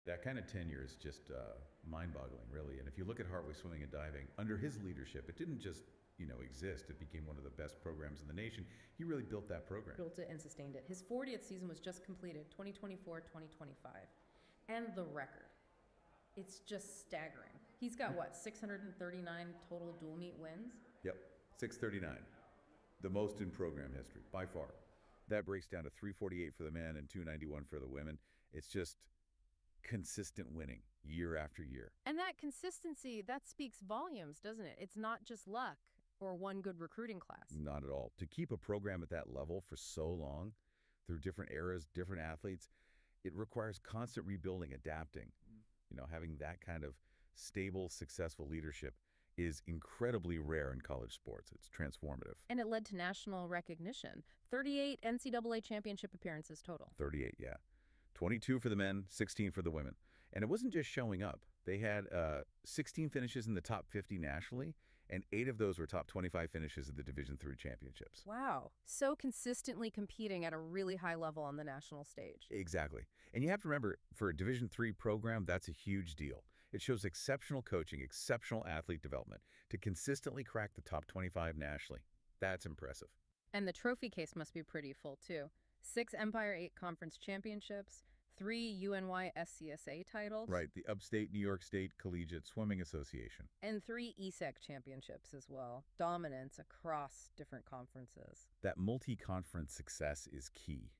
That kind of tenure is just mind-boggling, really. And if you look at Hartwick Swimming and Diving, under his leadership, it didn't just exist. It became one of the best programs in the nation. He really built that program. Built it and sustained it. His 40th season was just completed, 2024-2025. And the record. It's just staggering. He's got, what, 639 total dual meet wins? Yep, 639. The most in program history, by far. That breaks down to 348 for the men and 291 for the women. It's just consistent winning year after year. And that consistency, that speaks volumes, doesn't it? It's not just luck or one good recruiting class. Not at all. To keep a program at that level for so long, through different eras, different athletes, it requires constant rebuilding, adapting. Having that kind of stable, successful leadership is incredibly rare in college sports. It's transformative. And it led to national recognition. 38 NCAA championship appearances total. 38, yeah. 22 for the men, 16 for the women. And it wasn't just showing up. They had 16 finishes in the top 50 nationally, and 8 of those were top 25 finishes at the Division III championships. Wow. So consistently competing at a really high level on the national stage. Exactly. And you have to remember, for a Division III program, that's a huge deal. It shows exceptional coaching, exceptional athlete development to consistently crack the top 25 nationally. That's impressive. And the trophy case must be pretty full, too. 6 Empire 8 Conference championships, 3 UNY SCSA titles. Right, the Upstate New York State Collegiate Swimming Association. And 3 ESEC championships as well. Dominance across different conferences. That multi-conference success is key.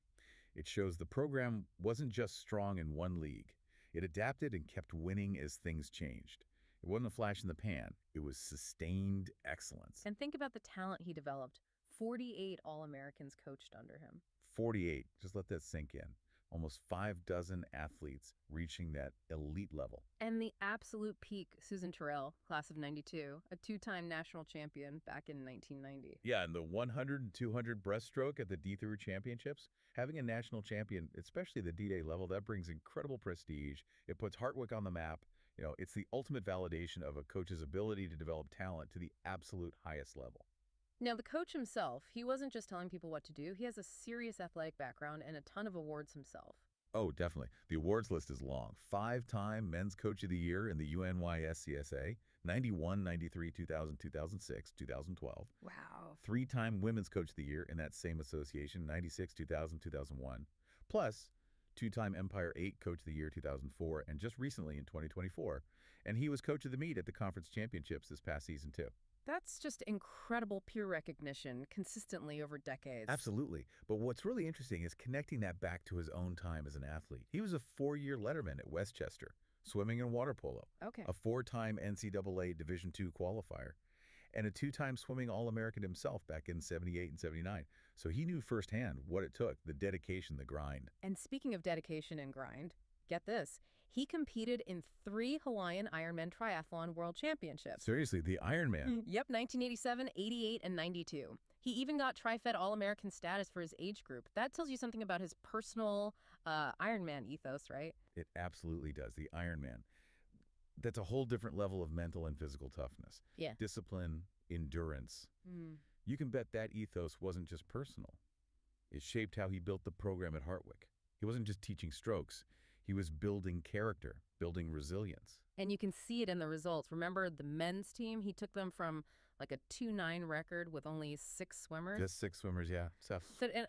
It shows the program wasn't just strong in one league. It adapted and kept winning as things changed. It wasn't a flash in the pan. It was sustained excellence. And think about the talent he developed. 48 All-Americans coached under him. 48. Just let that sink in. Almost 5 dozen athletes reaching that elite level. And the absolute peak, Susan Terrell, class of 92, a 2-time national champion back in 1990. Yeah, and the 100 and 200 breaststroke at the D3 championships, having a national champion, especially the D-Day level, that brings incredible prestige. It puts Hartwick on the map. It's the ultimate validation of a coach's ability to develop talent to the absolute highest level. Now, the coach himself, he wasn't just telling people what to do. He has a serious athletic background and a ton of awards himself. Oh, definitely. The awards list is long. 5-time Men's Coach of the Year in the UNY SCSA, 91, 93, 2000, 2006, 2012. Wow. 3-time Women's Coach of the Year in that same association, 96, 2000, 2001. Plus, 2-time Empire 8 Coach of the Year 2004, and just recently in 2024. And he was Coach of the Meet at the conference championships this past season, too. That's just incredible peer recognition consistently over decades. Absolutely. But what's really interesting is connecting that back to his own time as an athlete. He was a 4-year letterman at Westchester, swimming and water polo. Okay. A 4-time NCAA Division II qualifier, and a 2-time swimming All-American himself back in 78 and 79. So he knew firsthand what it took, the dedication, the grind. And speaking of dedication and grind, get this, he competed in 3 Hawaiian Ironman Triathlon World Championships. Seriously, the Ironman? Yep, 1987, 88, and 92. He even got Tri-Fed All-American status for his age group. That tells you something about his personal Ironman ethos, right? It absolutely does, the Ironman. That's a whole different level of mental and physical toughness. Yeah. Discipline, endurance. You can bet that ethos wasn't just personal. It shaped how he built the program at Hartwick. He wasn't just teaching strokes. He was building character, building resilience. And you can see it in the results. Remember the men's team? He took them from like a 2-9 record with only 6 swimmers. Just 6 swimmers, yeah. So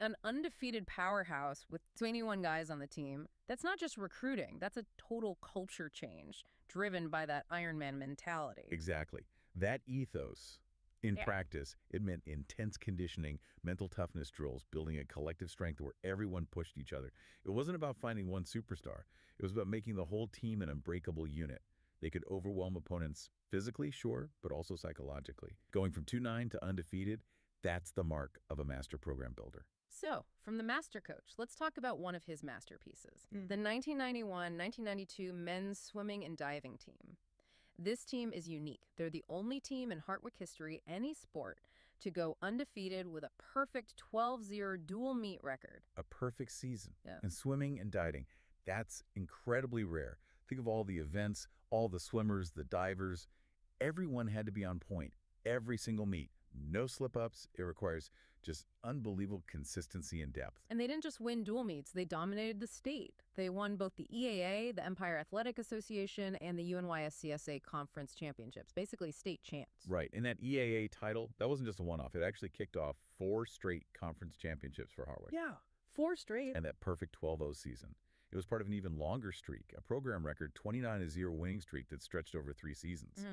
an undefeated powerhouse with 21 guys on the team. That's not just recruiting. That's a total culture change driven by that Ironman mentality. Exactly. That ethos, in practice, it meant intense conditioning, mental toughness drills, building a collective strength where everyone pushed each other. It wasn't about finding one superstar. It was about making the whole team an unbreakable unit. They could overwhelm opponents physically, sure, but also psychologically. Going from 2-9 to undefeated, that's the mark of a master program builder. So, from the master coach, let's talk about one of his masterpieces, the 1991-1992 men's swimming and diving team. This team is unique. They're the only team in Hartwick history, any sport, to go undefeated with a perfect 12-0 dual meet record. A perfect season. Yeah. And swimming and diving, that's incredibly rare. Think of all the events, all the swimmers, the divers. Everyone had to be on point every single meet. No slip-ups. It requires Just unbelievable consistency and depth. And they didn't just win dual meets, they dominated the state. They won both the EAA, the Empire Athletic Association, and the UNYSCSA Conference Championships, basically state champs. Right, and that EAA title, that wasn't just a one-off. It actually kicked off 4 straight conference championships for Hartwick. Yeah, 4 straight. And that perfect 12-0 season. It was part of an even longer streak, a program record 29-0 winning streak that stretched over 3 seasons.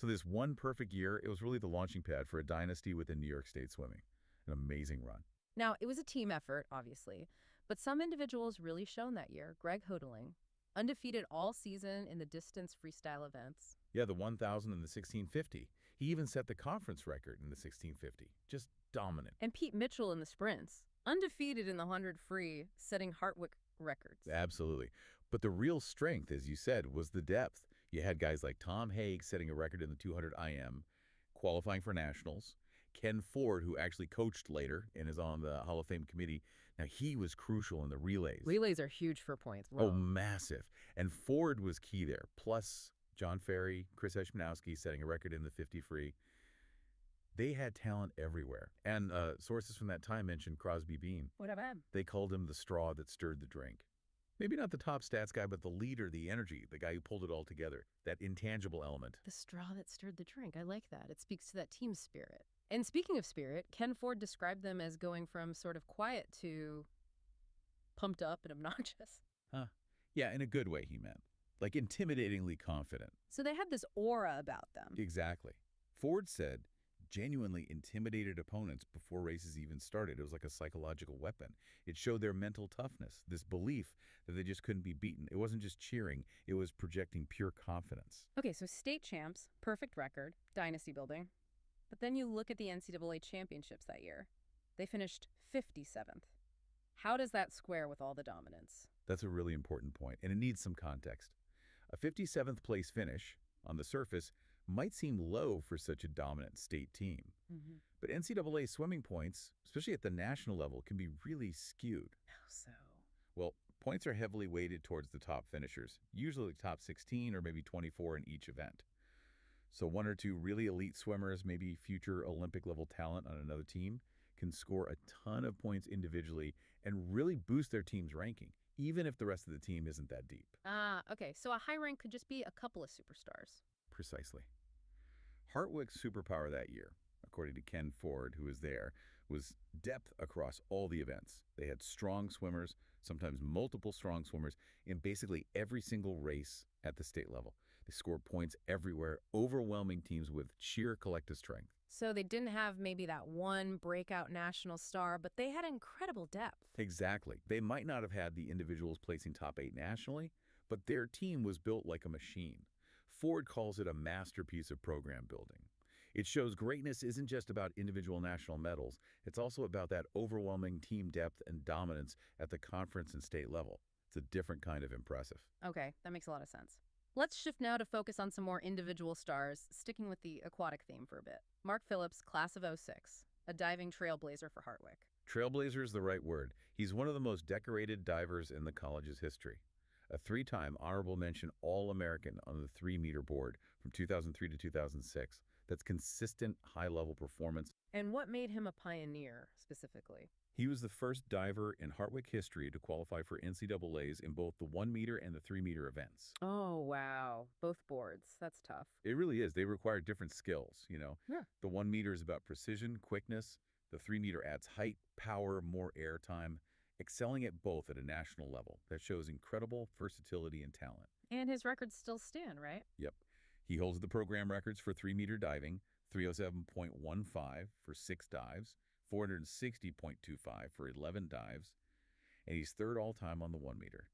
So this one perfect year, it was really the launching pad for a dynasty within New York State swimming. An amazing run. Now, it was a team effort, obviously, but some individuals really shone that year. Greg Hodeling, undefeated all season in the distance freestyle events. Yeah, the 1,000 and the 1650. He even set the conference record in the 1650. Just dominant. And Pete Mitchell in the sprints, undefeated in the 100 free, setting Hartwick records. Absolutely. But the real strength, as you said, was the depth. You had guys like Tom Haig setting a record in the 200 IM, qualifying for nationals. Ken Ford, who actually coached later and is on the Hall of Fame committee, now he was crucial in the relays. Relays are huge for points. Oh, massive. And Ford was key there. Plus, John Ferry, Chris Eshmanowski setting a record in the 50 free. They had talent everywhere. And sources from that time mentioned Crosby Bean. What about him? They called him the straw that stirred the drink. Maybe not the top stats guy, but the leader, the energy, the guy who pulled it all together, that intangible element. The straw that stirred the drink. I like that. It speaks to that team spirit. And speaking of spirit, Ken Ford described them as going from sort of quiet to pumped up and obnoxious. Huh. Yeah, in a good way, he meant. Like intimidatingly confident. So they had this aura about them. Exactly. Ford said genuinely intimidated opponents before races even started. It was like a psychological weapon. It showed their mental toughness, this belief that they just couldn't be beaten. It wasn't just cheering, it was projecting pure confidence. Okay, so state champs, perfect record, dynasty building. But then you look at the NCAA championships that year. They finished 57th. How does that square with all the dominance? That's a really important point, and it needs some context. A 57th place finish, on the surface, might seem low for such a dominant state team. But NCAA swimming points, especially at the national level, can be really skewed. How so? Well, points are heavily weighted towards the top finishers, usually top 16 or maybe 24 in each event. So 1 or 2 really elite swimmers, maybe future Olympic-level talent on another team, can score a ton of points individually and really boost their team's ranking, even if the rest of the team isn't that deep. Okay, so a high rank could just be a couple of superstars. Precisely. Hartwick's superpower that year, according to Ken Ford, who was there, was depth across all the events. They had strong swimmers, sometimes multiple strong swimmers, in basically every single race at the state level. They scored points everywhere, overwhelming teams with sheer collective strength. So they didn't have maybe that one breakout national star, but they had incredible depth. Exactly. They might not have had the individuals placing top 8 nationally, but their team was built like a machine. Ford calls it a masterpiece of program building. It shows greatness isn't just about individual national medals, it's also about that overwhelming team depth and dominance at the conference and state level. It's a different kind of impressive. Okay, that makes a lot of sense. Let's shift now to focus on some more individual stars, sticking with the aquatic theme for a bit. Mark Phillips, class of '06, a diving trailblazer for Hartwick. Trailblazer is the right word. He's one of the most decorated divers in the college's history. A 3-time honorable mention All-American on the 3-meter board from 2003 to 2006. That's consistent high-level performance. And what made him a pioneer, specifically? He was the first diver in Hartwick history to qualify for NCAAs in both the 1-meter and the 3-meter events. Oh, wow. Both boards. That's tough. It really is. They require different skills, Yeah. The 1-meter is about precision, quickness. The 3-meter adds height, power, more air time. Excelling at both at a national level. That shows incredible versatility and talent. And his records still stand, right? Yep. He holds the program records for 3-meter diving, 307.15 for 6 dives, 460.25 for 11 dives, and he's 3rd all-time on the 1-meter.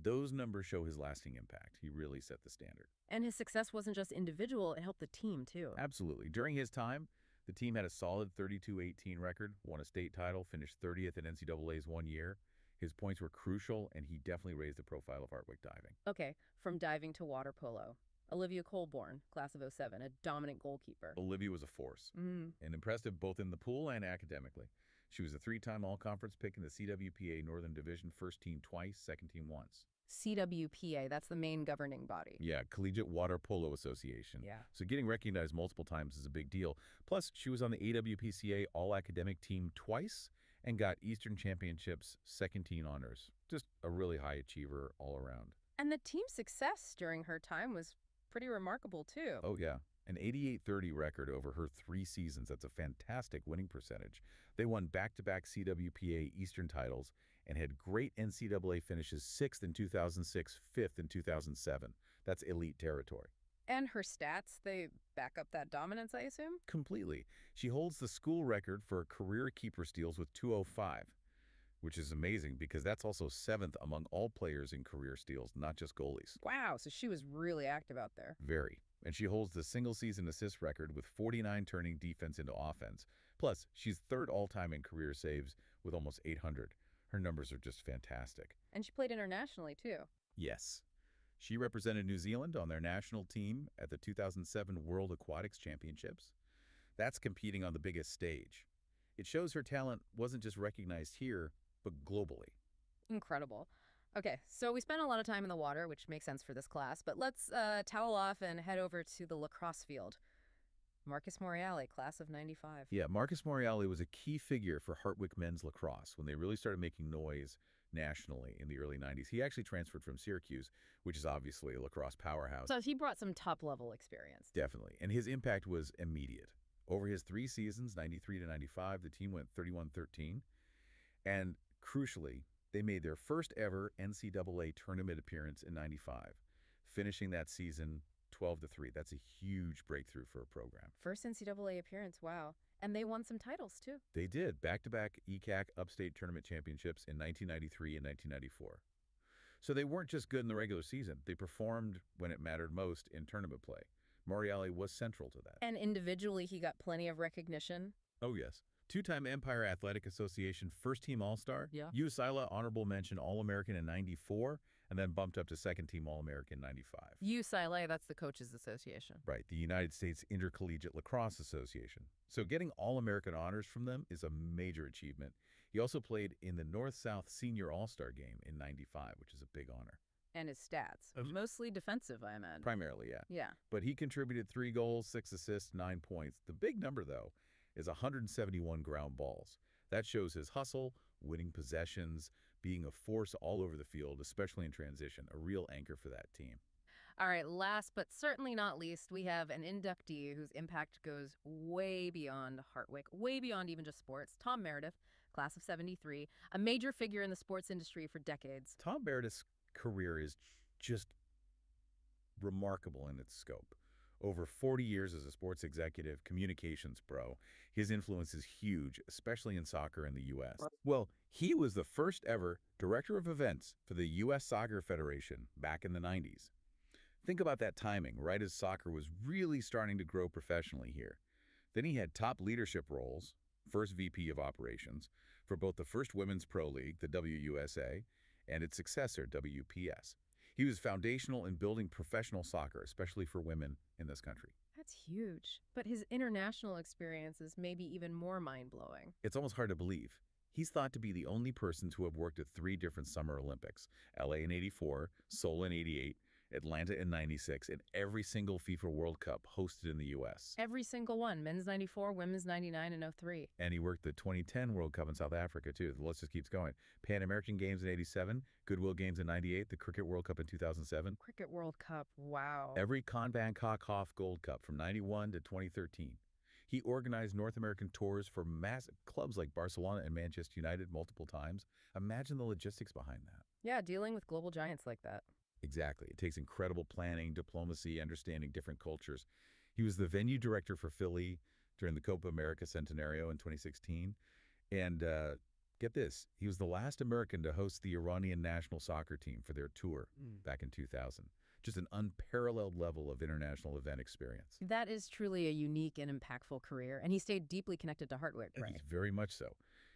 Those numbers show his lasting impact. He really set the standard. And his success wasn't just individual, it helped the team, too. Absolutely. During his time, the team had a solid 32-18 record, won a state title, finished 30th in NCAA's one year. His points were crucial, and he definitely raised the profile of Hartwick diving. Okay, from diving to water polo. Olivia Colborn, class of '07, a dominant goalkeeper. Olivia was a force, and impressive both in the pool and academically. She was a 3-time all-conference pick in the CWPA Northern Division, first team twice, second team once. CWPA, that's the main governing body. Yeah, Collegiate Water Polo Association. Yeah. So getting recognized multiple times is a big deal. Plus, she was on the AWPCA All-Academic Team twice and got Eastern Championships second team honors. Just a really high achiever all around. And the team's success during her time was pretty remarkable, too. Oh, yeah. An 88-30 record over her 3 seasons. That's a fantastic winning percentage. They won back-to-back CWPA Eastern titles and had great NCAA finishes 6th in 2006, 5th in 2007. That's elite territory. And her stats, they back up that dominance, I assume? Completely. She holds the school record for career keeper steals with 205, which is amazing because that's also 7th among all players in career steals, not just goalies. Wow, so she was really active out there. Very. And she holds the single-season assist record with 49 turning defense into offense. Plus, she's 3rd all-time in career saves with almost 800. Her numbers are just fantastic. And she played internationally, too. Yes. She represented New Zealand on their national team at the 2007 World Aquatics Championships. That's competing on the biggest stage. It shows her talent wasn't just recognized here, but globally. Incredible. Okay, so we spent a lot of time in the water, which makes sense for this class, but let's towel off and head over to the lacrosse field. Marcus Morreale, class of 95. Yeah, Marcus Morreale was a key figure for Hartwick men's lacrosse when they really started making noise nationally in the early 90s. He actually transferred from Syracuse, which is obviously a lacrosse powerhouse. So he brought some top-level experience. Definitely. And his impact was immediate. Over his 3 seasons, 93 to 95, the team went 31-13. And crucially, they made their first ever NCAA tournament appearance in 95, finishing that season 12-3. That's a huge breakthrough for a program. First NCAA appearance, wow. And they won some titles, too. They did, back-to-back ECAC Upstate Tournament championships in 1993 and 1994. So they weren't just good in the regular season. They performed when it mattered most in tournament play. Morreale was central to that. And individually, he got plenty of recognition. Oh, yes. 2-time Empire Athletic Association first-team All-Star. Yeah. USILA honorable mention All-American in 94, and then bumped up to second-team All-American in 95. USILA, that's the Coaches Association. Right, the United States Intercollegiate Lacrosse Association. So getting All-American honors from them is a major achievement. He also played in the North-South Senior All-Star Game in 95, which is a big honor. And his stats. Mostly defensive, I imagine. Primarily, yeah. Yeah. But he contributed 3 goals, 6 assists, 9 points. The big number, though, is 171 ground balls. That shows his hustle, winning possessions, being a force all over the field, especially in transition, a real anchor for that team. All right, last but certainly not least, we have an inductee whose impact goes way beyond Hartwick, way beyond even just sports. Tom Meredith, class of 73, a major figure in the sports industry for decades. Tom Meredith's career is just remarkable in its scope. Over 40 years as a sports executive, communications pro, his influence is huge, especially in soccer in the U.S. Well, he was the first ever director of events for the U.S. Soccer Federation back in the 90s. Think about that timing, right as soccer was really starting to grow professionally here. Then he had top leadership roles, first VP of operations, for both the first Women's Pro League, the WUSA, and its successor, WPS. He was foundational in building professional soccer, especially for women in this country. That's huge. But his international experience is maybe even more mind-blowing. It's almost hard to believe. He's thought to be the only person to have worked at 3 different Summer Olympics, LA in 84, Seoul in 88, Atlanta in 96, and every single FIFA World Cup hosted in the U.S. Every single one, men's 94, women's 99, and 03. And he worked the 2010 World Cup in South Africa, too. The list just keeps going. Pan American Games in 87, Goodwill Games in 98, the Cricket World Cup in 2007. Cricket World Cup, wow. Every Con Bangkok Hof Gold Cup from 91 to 2013. He organized North American tours for massive clubs like Barcelona and Manchester United multiple times. Imagine the logistics behind that. Yeah, dealing with global giants like that. Exactly. It takes incredible planning, diplomacy, understanding different cultures. He was the venue director for Philly during the Copa America Centenario in 2016. And get this, he was the last American to host the Iranian national soccer team for their tour back in 2000. Just an unparalleled level of international event experience. That is truly a unique and impactful career, and he stayed deeply connected to Hartwick, right? He's very much so.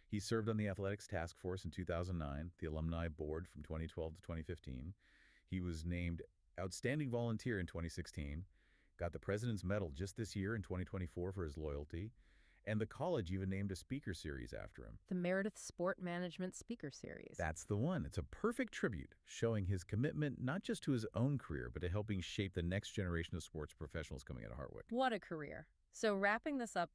He served on the athletics task force in 2009, the alumni board from 2012 to 2015. He was named Outstanding Volunteer in 2016, got the President's Medal just this year in 2024 for his loyalty, And the college even named a speaker series after him. The Meredith Sport Management Speaker Series. That's the one. It's a perfect tribute, showing his commitment not just to his own career, but to helping shape the next generation of sports professionals coming out of Hartwick. What a career. So wrapping this up,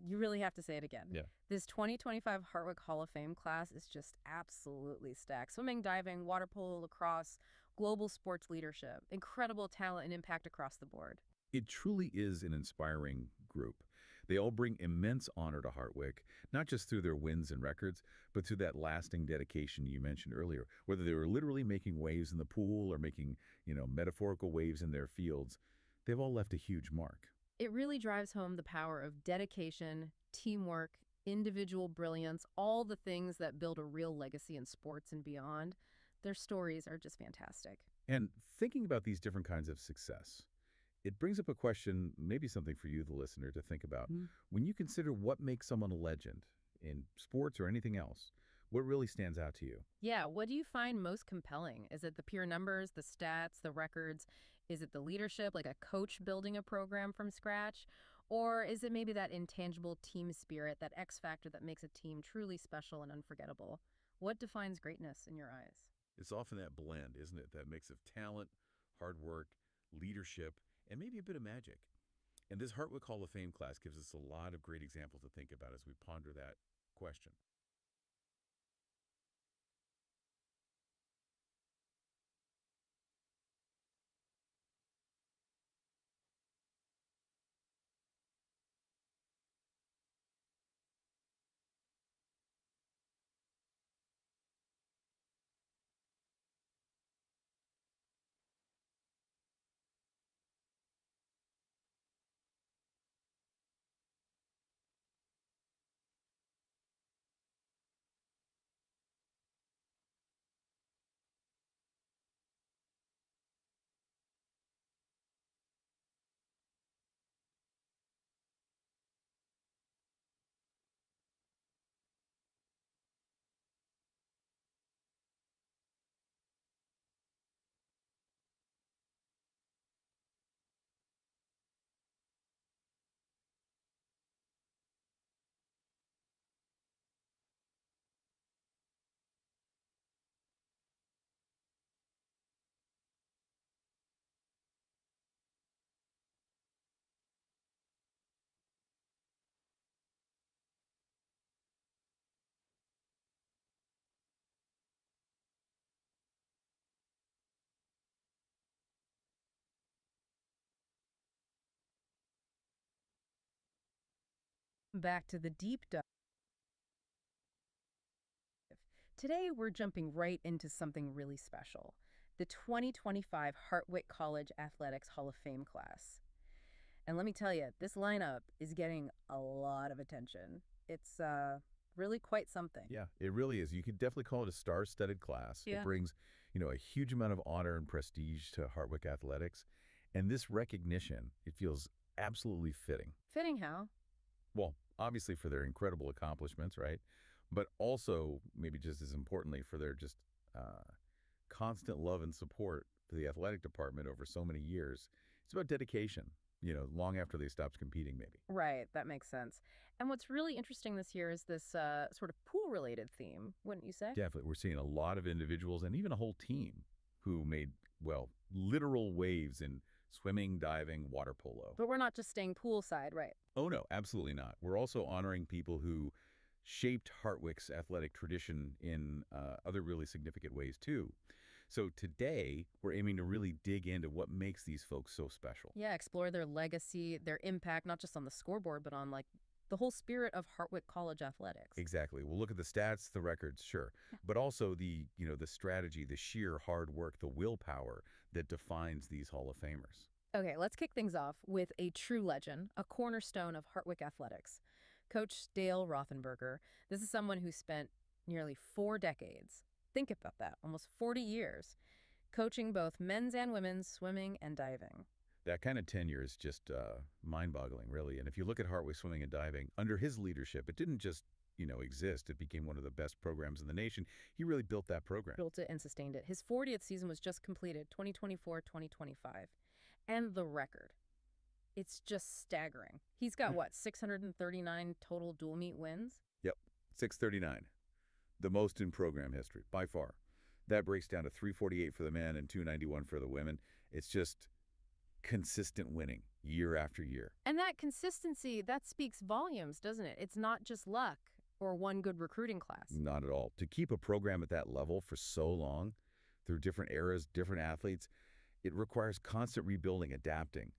you really have to say it again. Yeah. This 2025 Hartwick Hall of Fame class is just absolutely stacked. Swimming, diving, water polo, lacrosse, global sports leadership, incredible talent and impact across the board. It truly is an inspiring group. They all bring immense honor to Hartwick, not just through their wins and records, but through that lasting dedication you mentioned earlier. Whether they were literally making waves in the pool or making, metaphorical waves in their fields, they've all left a huge mark. It really drives home the power of dedication, teamwork, individual brilliance, all the things that build a real legacy in sports and beyond. Their stories are just fantastic. And thinking about these different kinds of success, it brings up a question, maybe something for you, the listener, to think about. When you consider what makes someone a legend in sports or anything else, what really stands out to you? Yeah, what do you find most compelling? Is it the pure numbers, the stats, the records? Is it the leadership, like a coach building a program from scratch? Or is it maybe that intangible team spirit, that X factor that makes a team truly special and unforgettable? What defines greatness in your eyes? It's often that blend, isn't it? That mix of talent, hard work, leadership, and maybe a bit of magic. And this Hartwick Hall of Fame class gives us a lot of great examples to think about as we ponder that question. Back to the deep dive. Today, we're jumping right into something really special, the 2025 Hartwick College Athletics Hall of Fame class. And let me tell you, this lineup is getting a lot of attention. It's really quite something. Yeah, it really is. You could definitely call it a star-studded class. It Yeah. brings, a huge amount of honor and prestige to Hartwick athletics. And this recognition, it feels absolutely fitting. Fitting how? Well, obviously for their incredible accomplishments, right? But also, maybe just as importantly, for their just constant love and support for the athletic department over so many years. It's about dedication, long after they stopped competing, maybe. Right, that makes sense. And what's really interesting this year is this sort of pool-related theme, wouldn't you say? Definitely. We're seeing a lot of individuals and even a whole team who made, well, literal waves in swimming, diving, water polo. But we're not just staying poolside, right? Oh, no, absolutely not. We're also honoring people who shaped Hartwick's athletic tradition in other really significant ways, too. So today, we're aiming to really dig into what makes these folks so special. Yeah, explore their legacy, their impact, not just on the scoreboard, but on like the whole spirit of Hartwick College athletics. Exactly. We'll look at the stats, the records, sure, but also the strategy, the sheer hard work, the willpower that defines these Hall of Famers. Okay, let's kick things off with a true legend, a cornerstone of Hartwick athletics. Coach Dale Rothenberger. This is someone who spent nearly 4 decades. Think about that, almost 40 years, coaching both men's and women's swimming and diving. That kind of tenure is just mind-boggling, really. And if you look at Hartwick Swimming and Diving, under his leadership, it didn't just, exist. It became one of the best programs in the nation. He really built that program. Built it and sustained it. His 40th season was just completed, 2024-2025. And the record. It's just staggering. He's got, what, 639 total dual meet wins? Yep, 639. The most in program history, by far. That breaks down to 348 for the men and 291 for the women. It's just consistent winning year after year. And that consistency, that speaks volumes, doesn't it? It's not just luck or one good recruiting class. Not at all. To keep a program at that level for so long, through different eras, different athletes, it requires constant rebuilding, adapting.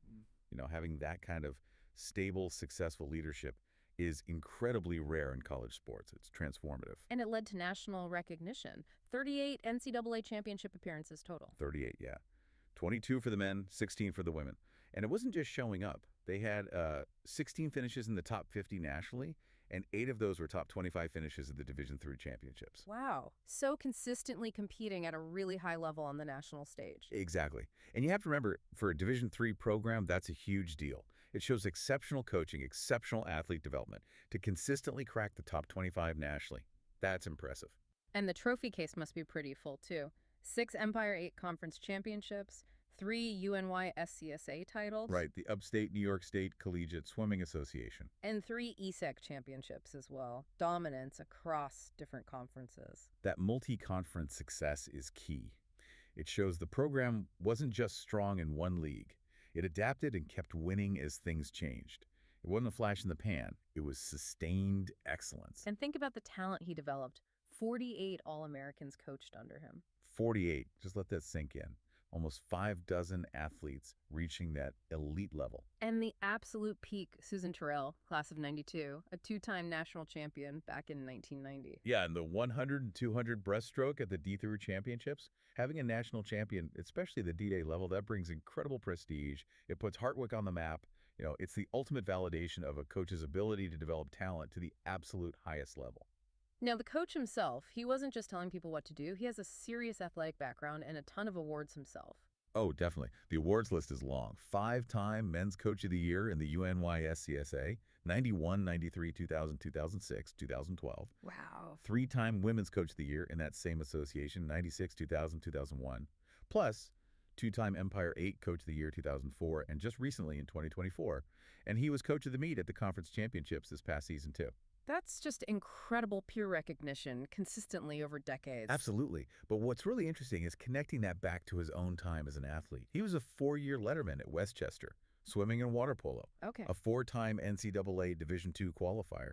Having that kind of stable, successful leadership is incredibly rare in college sports. It's transformative. And it led to national recognition. 38 NCAA championship appearances total. 38, yeah. 22 for the men, 16 for the women. And it wasn't just showing up. They had 16 finishes in the top 50 nationally, and 8 of those were top 25 finishes at the Division III championships. Wow. So consistently competing at a really high level on the national stage. Exactly. And you have to remember, for a Division III program, that's a huge deal. It shows exceptional coaching, exceptional athlete development to consistently crack the top 25 nationally. That's impressive. And the trophy case must be pretty full, too. 6 Empire 8 Conference championships, 3 UNY SCSA titles. Right, the Upstate New York State Collegiate Swimming Association. And 3 ESEC championships as well. Dominance across different conferences. That multi-conference success is key. It shows the program wasn't just strong in one league. It adapted and kept winning as things changed. It wasn't a flash in the pan. It was sustained excellence. And think about the talent he developed. 48 All-Americans coached under him. 48. Just let that sink in. Almost 5 dozen athletes reaching that elite level. And the absolute peak, Susan Terrell, class of 92, a 2-time national champion back in 1990. Yeah, and the 100 and 200 breaststroke at the D3 championships, having a national champion, especially the D-Day level, that brings incredible prestige. It puts Hartwick on the map. It's the ultimate validation of a coach's ability to develop talent to the absolute highest level. Now, the coach himself, he wasn't just telling people what to do. He has a serious athletic background and a ton of awards himself. Oh, definitely. The awards list is long. 5-time Men's Coach of the Year in the UNY SCSA, 91, 93, 2000, 2006, 2012. Wow. 3-time Women's Coach of the Year in that same association, 96, 2000, 2001. Plus, 2-time Empire 8 Coach of the Year, 2004, and just recently in 2024. And he was Coach of the Meet at the conference championships this past season, too. That's just incredible peer recognition consistently over decades. Absolutely. But what's really interesting is connecting that back to his own time as an athlete. He was a 4-year letterman at Westchester, swimming and water polo. Okay. A 4-time NCAA Division II qualifier,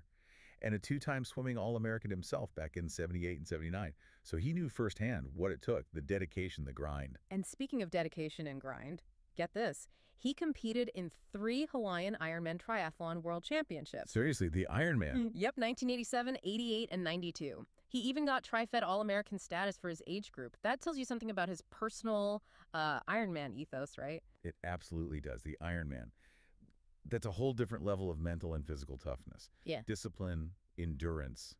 and a 2-time swimming All-American himself back in 78 and 79. So he knew firsthand what it took, the dedication, the grind. And speaking of dedication and grind, get this. He competed in 3 Hawaiian Ironman Triathlon World Championships. Seriously, the Ironman. Yep, 1987, 88, and 92. He even got Tri-Fed All-American status for his age group. That tells you something about his personal Ironman ethos, right? It absolutely does. The Ironman. That's a whole different level of mental and physical toughness. Yeah. Discipline, endurance.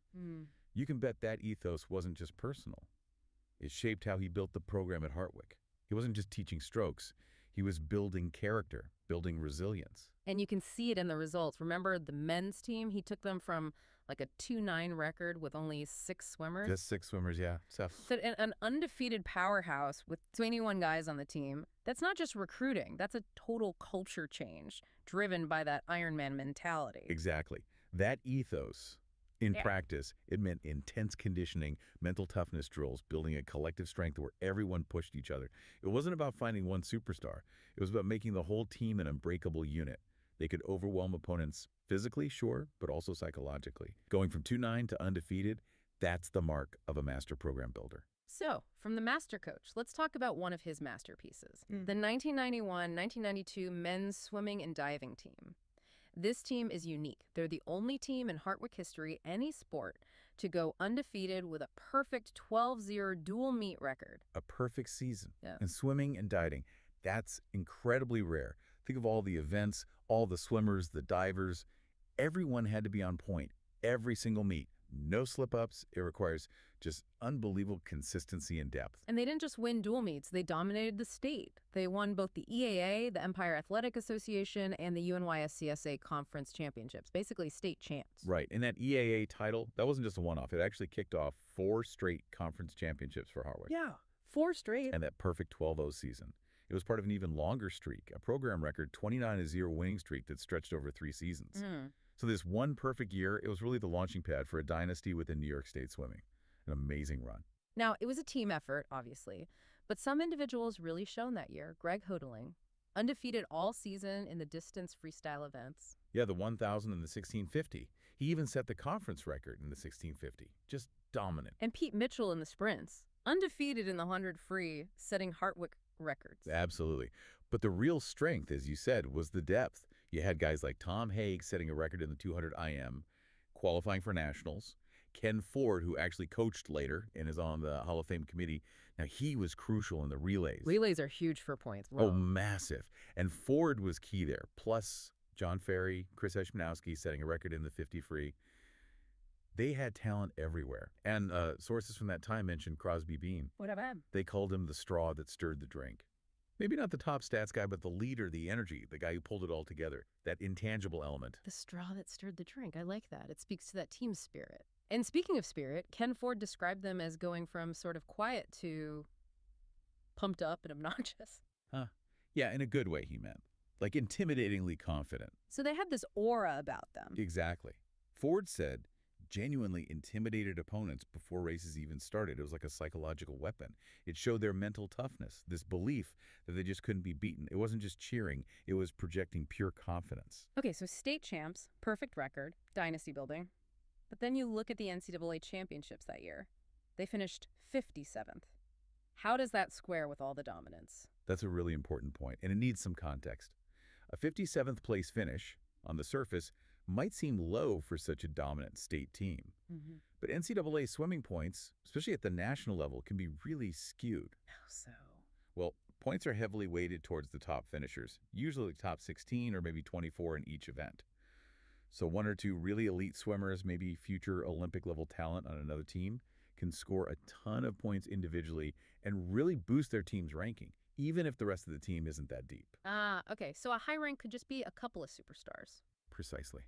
You can bet that ethos wasn't just personal. It shaped how he built the program at Hartwick. He wasn't just teaching strokes. He was building character, building resilience. And you can see it in the results. Remember the men's team? He took them from like a 2-9 record with only 6 swimmers. Just 6 swimmers, yeah. So an undefeated powerhouse with 21 guys on the team. That's not just recruiting. That's a total culture change driven by that Ironman mentality. Exactly. That ethos, in practice, it meant intense conditioning, mental toughness drills, building a collective strength where everyone pushed each other. It wasn't about finding one superstar. It was about making the whole team an unbreakable unit. They could overwhelm opponents physically, sure, but also psychologically. Going from 2-9 to undefeated, that's the mark of a master program builder. So, from the master coach, let's talk about one of his masterpieces, the 1991-1992 men's swimming and diving team. This team is unique. They're the only team in Hartwick history, any sport, to go undefeated with a perfect 12-0 dual meet record. A perfect season. Yeah. And swimming and diving, that's incredibly rare. Think of all the events, all the swimmers, the divers. Everyone had to be on point every single meet. No slip-ups. It requires just unbelievable consistency and depth. And they didn't just win dual meets. They dominated the state. They won both the EAA, the Empire Athletic Association, and the UNYSCSA Conference Championships, basically state champs. Right. And that EAA title, that wasn't just a one-off. It actually kicked off 4 straight conference championships for Hartwick. Yeah, 4 straight. And that perfect 12-0 season. It was part of an even longer streak, a program record 29-0 winning streak that stretched over 3 seasons. So this one perfect year, it was really the launching pad for a dynasty within New York State swimming. An amazing run. Now, it was a team effort, obviously, but some individuals really shone that year. Greg Hodeling, undefeated all season in the distance freestyle events. Yeah, the 1,000 and the 1650. He even set the conference record in the 1650. Just dominant. And Pete Mitchell in the sprints, undefeated in the 100 free, setting Hartwick records. Absolutely. But the real strength, as you said, was the depth. You had guys like Tom Haig setting a record in the 200 IM, qualifying for nationals. Ken Ford, who actually coached later and is on the Hall of Fame committee, now he was crucial in the relays. Relays are huge for points. Oh, massive. And Ford was key there. Plus, John Ferry, Chris Eshmanowski setting a record in the 50 free. They had talent everywhere. And sources from that time mentioned Crosby Bean. What about him? They called him the straw that stirred the drink. Maybe not the top stats guy, but the leader, the energy, the guy who pulled it all together, that intangible element. The straw that stirred the drink. I like that. It speaks to that team spirit. And speaking of spirit, Ken Ford described them as going from sort of quiet to pumped up and obnoxious. Huh. Yeah, in a good way, he meant. Like intimidatingly confident. So they had this aura about them. Exactly. Ford said genuinely intimidated opponents before races even started. It was like a psychological weapon. It showed their mental toughness, this belief that they just couldn't be beaten. It wasn't just cheering, it was projecting pure confidence. Okay, so state champs, perfect record, dynasty building. But then you look at the NCAA championships that year. They finished 57th. How does that square with all the dominance? That's a really important point, and it needs some context. A 57th place finish, on the surface, might seem low for such a dominant state team. But NCAA swimming points, especially at the national level, can be really skewed. How so? Well, points are heavily weighted towards the top finishers, usually top 16 or maybe 24 in each event. So one or two really elite swimmers, maybe future Olympic-level talent on another team, can score a ton of points individually and really boost their team's ranking, even if the rest of the team isn't that deep. Okay, so a high rank could just be a couple of superstars. Precisely.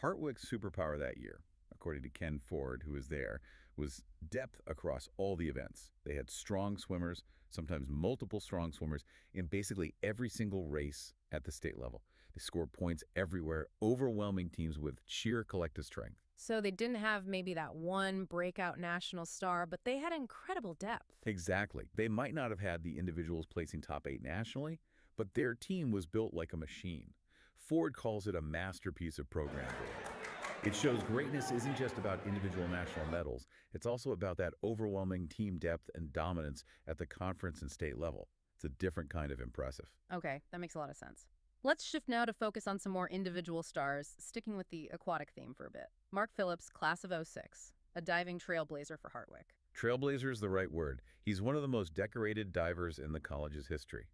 Hartwick's superpower that year, according to Ken Ford, who was there, was depth across all the events. They had strong swimmers, sometimes multiple strong swimmers, in basically every single race at the state level. They scored points everywhere, overwhelming teams with sheer collective strength. So they didn't have maybe that one breakout national star, but they had incredible depth. Exactly. They might not have had the individuals placing top 8 nationally, but their team was built like a machine. Ford calls it a masterpiece of program building. It shows greatness isn't just about individual national medals. It's also about that overwhelming team depth and dominance at the conference and state level. It's a different kind of impressive. Okay, that makes a lot of sense. Let's shift now to focus on some more individual stars, sticking with the aquatic theme for a bit. Mark Phillips, class of '06, a diving trailblazer for Hartwick. Trailblazer is the right word. He's one of the most decorated divers in the college's history.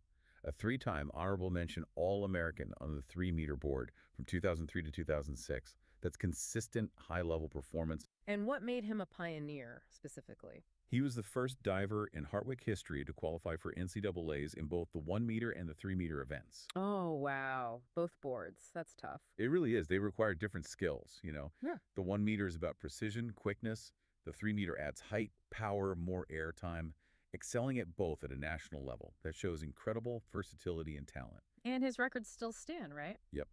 A 3-time honorable mention All-American on the 3-meter board from 2003 to 2006. That's consistent, high-level performance. And what made him a pioneer, specifically? He was the first diver in Hartwick history to qualify for NCAAs in both the 1-meter and the 3-meter events. Oh, wow. Both boards. That's tough. It really is. They require different skills, you know. Yeah. The 1-meter is about precision, quickness. The 3-meter adds height, power, more air time. Excelling at both at a national level. That shows incredible versatility and talent. And his records still stand, right? Yep.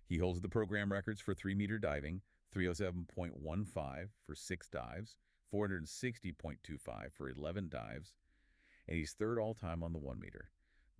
He holds the program records for 3-meter diving, 307.15 for 6 dives, 460.25 for 11 dives, and he's third all-time on the 1-meter.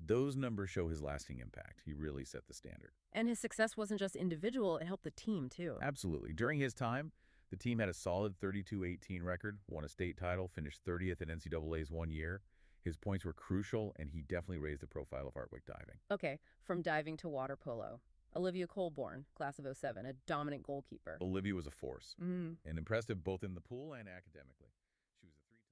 Those numbers show his lasting impact. He really set the standard. And his success wasn't just individual, it helped the team, too. Absolutely. During his time, the team had a solid 32-18 record, won a state title, finished 30th in NCAA's one year. His points were crucial, and he definitely raised the profile of Hartwick diving. Okay, from diving to water polo. Olivia Colborn, class of '07, a dominant goalkeeper. Olivia was a force, and impressive both in the pool and academically. She was a 3-time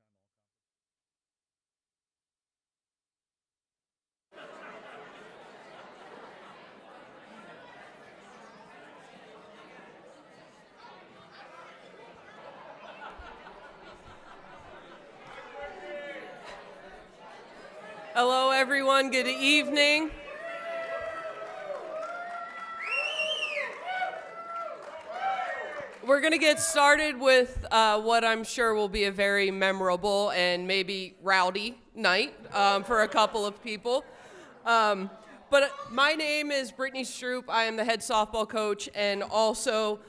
Hello, everyone. Good evening. We're going to get started with what I'm sure will be a very memorable and maybe rowdy night for a couple of people. But my name is Brittany Stroop. I am the head softball coach and also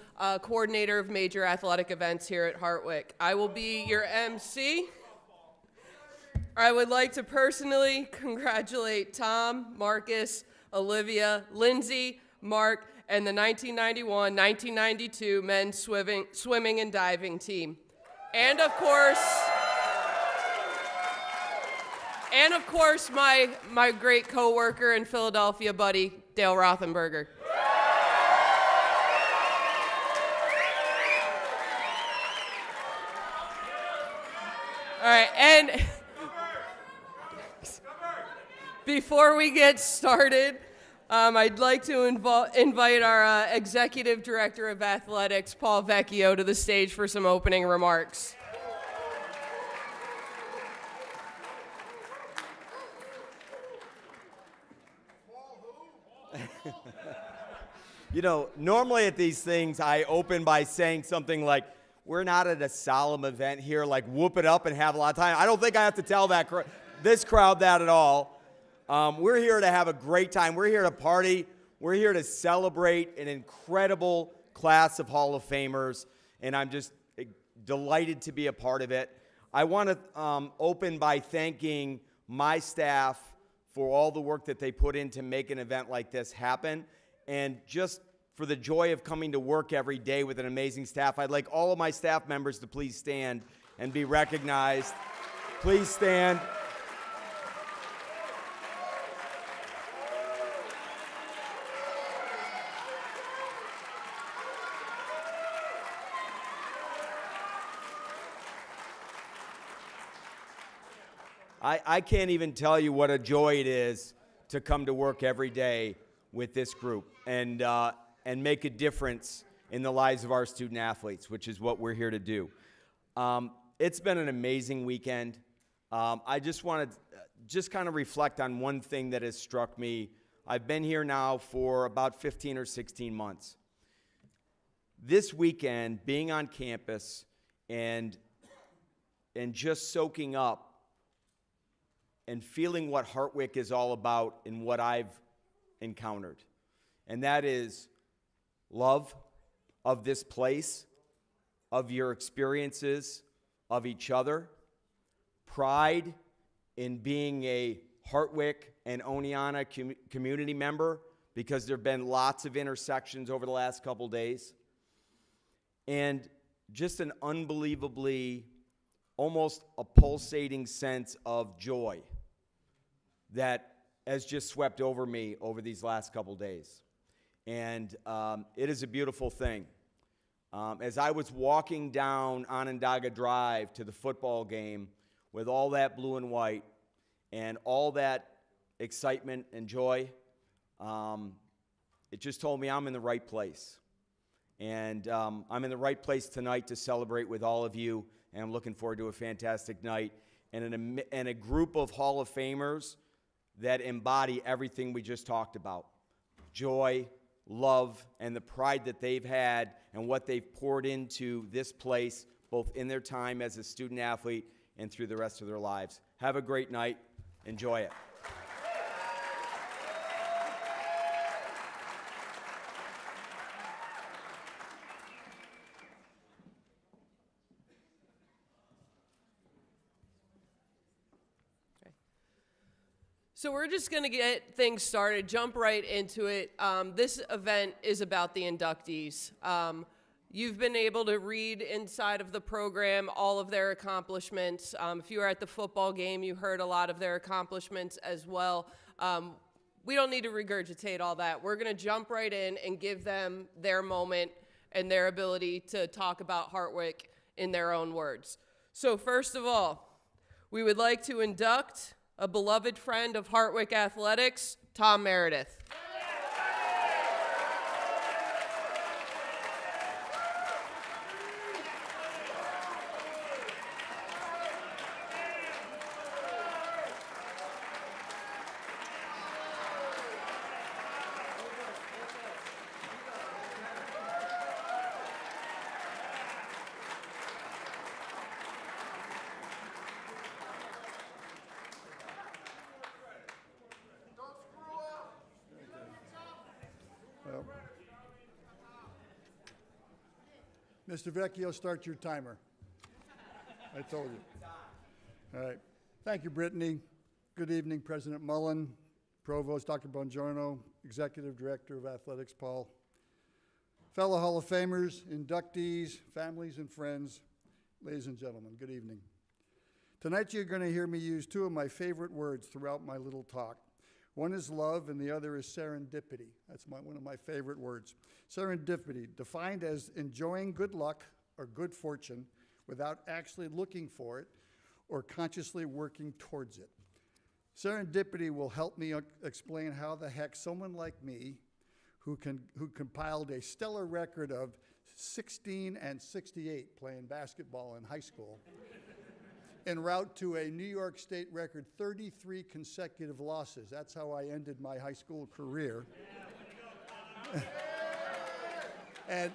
coordinator of major athletic events here at Hartwick. I will be your MC. I would like to personally congratulate Tom, Marcus, Olivia, Lindsay, Mark, and the 1991-1992 men's swimming and diving team. And of course, my great coworker and Philadelphia buddy, Dale Rothenberger. All right, and before we get started, I'd like to invite our Executive Director of Athletics, Paul Vecchio, to the stage for some opening remarks. You know, normally at these things, I open by saying something like, we're not at a solemn event here, like whoop it up and have a lot of time. I don't think I have to tell this crowd that at all. We're here to have a great time. We're here to party. We're here to celebrate an incredible class of Hall of Famers, and I'm just delighted to be a part of it. I want to open by thanking my staff for all the work that they put in to make an event like this happen, and just for the joy of coming to work every day with an amazing staff. I'd like all of my staff members to please stand and be recognized. Please stand. I can't even tell you what a joy it is to come to work every day with this group and make a difference in the lives of our student athletes, which is what we're here to do. It's been an amazing weekend. I just want to kind of reflect on one thing that has struck me. I've been here now for about 15 or 16 months. This weekend, being on campus and just soaking up and feeling what Hartwick is all about and what I've encountered. And that is love of this place, of your experiences, of each other, pride in being a Hartwick and Oneonta community member, because there have been lots of intersections over the last couple days, and just an unbelievably, almost a pulsating sense of joy that has just swept over me over these last couple days. And it is a beautiful thing. As I was walking down Onondaga Drive to the football game with all that blue and white and all that excitement and joy, it just told me I'm in the right place. And I'm in the right place tonight to celebrate with all of you, and I'm looking forward to a fantastic night and a group of Hall of Famers that embody everything we just talked about: joy, love, and the pride that they've had and what they've poured into this place, both in their time as a student athlete and through the rest of their lives. Have a great night. Enjoy it. So we're just going to get things started, jump right into it. This event is about the inductees. You've been able to read inside of the program all of their accomplishments. If you were at the football game, you heard a lot of their accomplishments as well. We don't need to regurgitate all that. We're going to jump right in and give them their moment and their ability to talk about Hartwick in their own words. So first of all, we would like to induct a beloved friend of Hartwick Athletics, Tom Meredith. Mr. Vecchio, start your timer. I told you. All right. Thank you, Brittany. Good evening, President Mullen, Provost Dr. Bongiorno, Executive Director of Athletics Paul, fellow Hall of Famers, inductees, families, and friends, ladies and gentlemen, good evening. Tonight you're going to hear me use two of my favorite words throughout my little talk. One is love and the other is serendipity. That's one of my favorite words. Serendipity, defined as enjoying good luck or good fortune without actually looking for it or consciously working towards it. Serendipity will help me explain how the heck someone like me, who compiled a stellar record of 16 and 68 playing basketball in high school, en route to a New York State record 33 consecutive losses. That's how I ended my high school career. and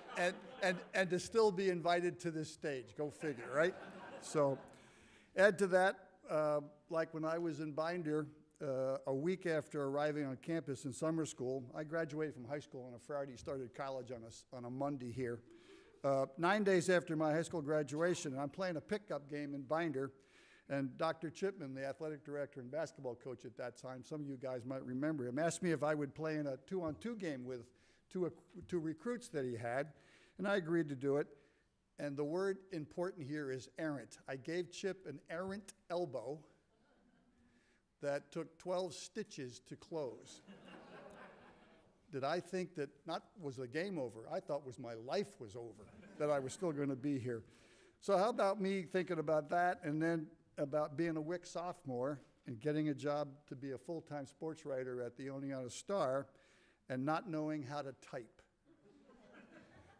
to still be invited to this stage. Go figure, right? So add to that, like when I was in Binder, a week after arriving on campus in summer school, I graduated from high school on a Friday, started college on a Monday here. 9 days after my high school graduation, I'm playing a pickup game in Binder, and Dr. Chipman, the athletic director and basketball coach at that time, some of you guys might remember him, asked me if I would play in a 2-on-2 game with two recruits that he had, and I agreed to do it. And the word important here is errant. I gave Chip an errant elbow that took 12 stitches to close. Did I think that not was the game over? I thought was my life was over, that I was still going to be here. So how about me thinking about that, and then about being a WIC sophomore and getting a job to be a full-time sports writer at the Oneonta Star and not knowing how to type?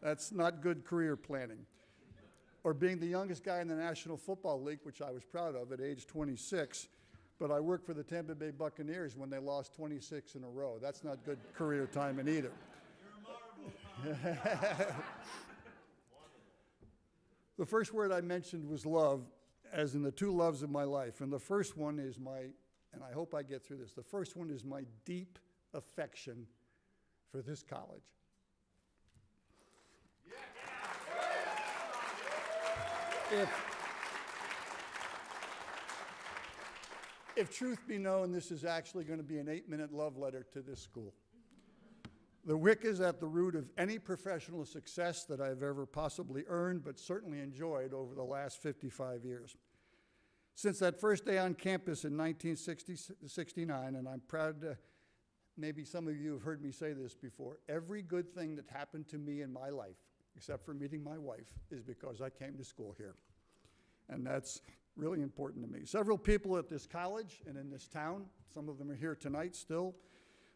That's not good career planning. Or being the youngest guy in the National Football League, which I was proud of at age 26, but I worked for the Tampa Bay Buccaneers when they lost 26 in a row. That's not good career timing either. The first word I mentioned was love, as in the two loves of my life. And the first one is and I hope I get through this, the first one is my deep affection for this college. If truth be known, this is actually going to be an 8-minute love letter to this school. The WIC is at the root of any professional success that I've ever possibly earned, but certainly enjoyed over the last 55 years. Since that first day on campus in 1969, and I'm proud to, maybe some of you have heard me say this before, every good thing that happened to me in my life, except for meeting my wife, is because I came to school here. And that's really important to me. Several people at this college and in this town, some of them are here tonight still,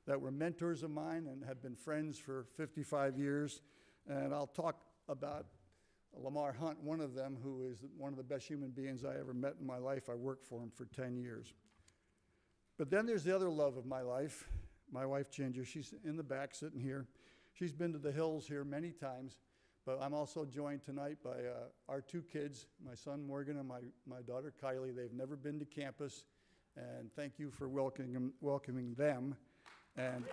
that were mentors of mine and have been friends for 55 years. And I'll talk about Lamar Hunt, one of them, who is one of the best human beings I ever met in my life. I worked for him for 10 years. But then there's the other love of my life, my wife Ginger. She's in the back sitting here. She's been to the hills here many times. But I'm also joined tonight by our two kids, my son Morgan and my daughter Kylie. They've never been to campus, and thank you for welcoming them. And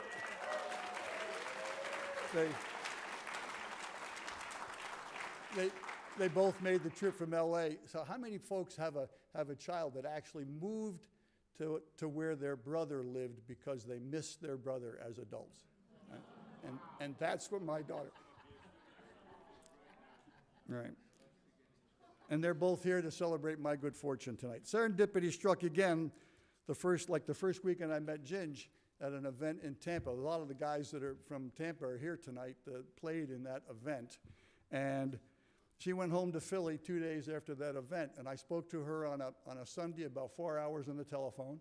they both made the trip from LA. So how many folks have a child that actually moved to where their brother lived because they missed their brother as adults? And that's what my daughter. Right. And they're both here to celebrate my good fortune tonight. Serendipity struck again the first weekend I met Ginge at an event in Tampa. A lot of the guys that are from Tampa are here tonight that played in that event. And she went home to Philly 2 days after that event. And I spoke to her on a Sunday about 4 hours on the telephone.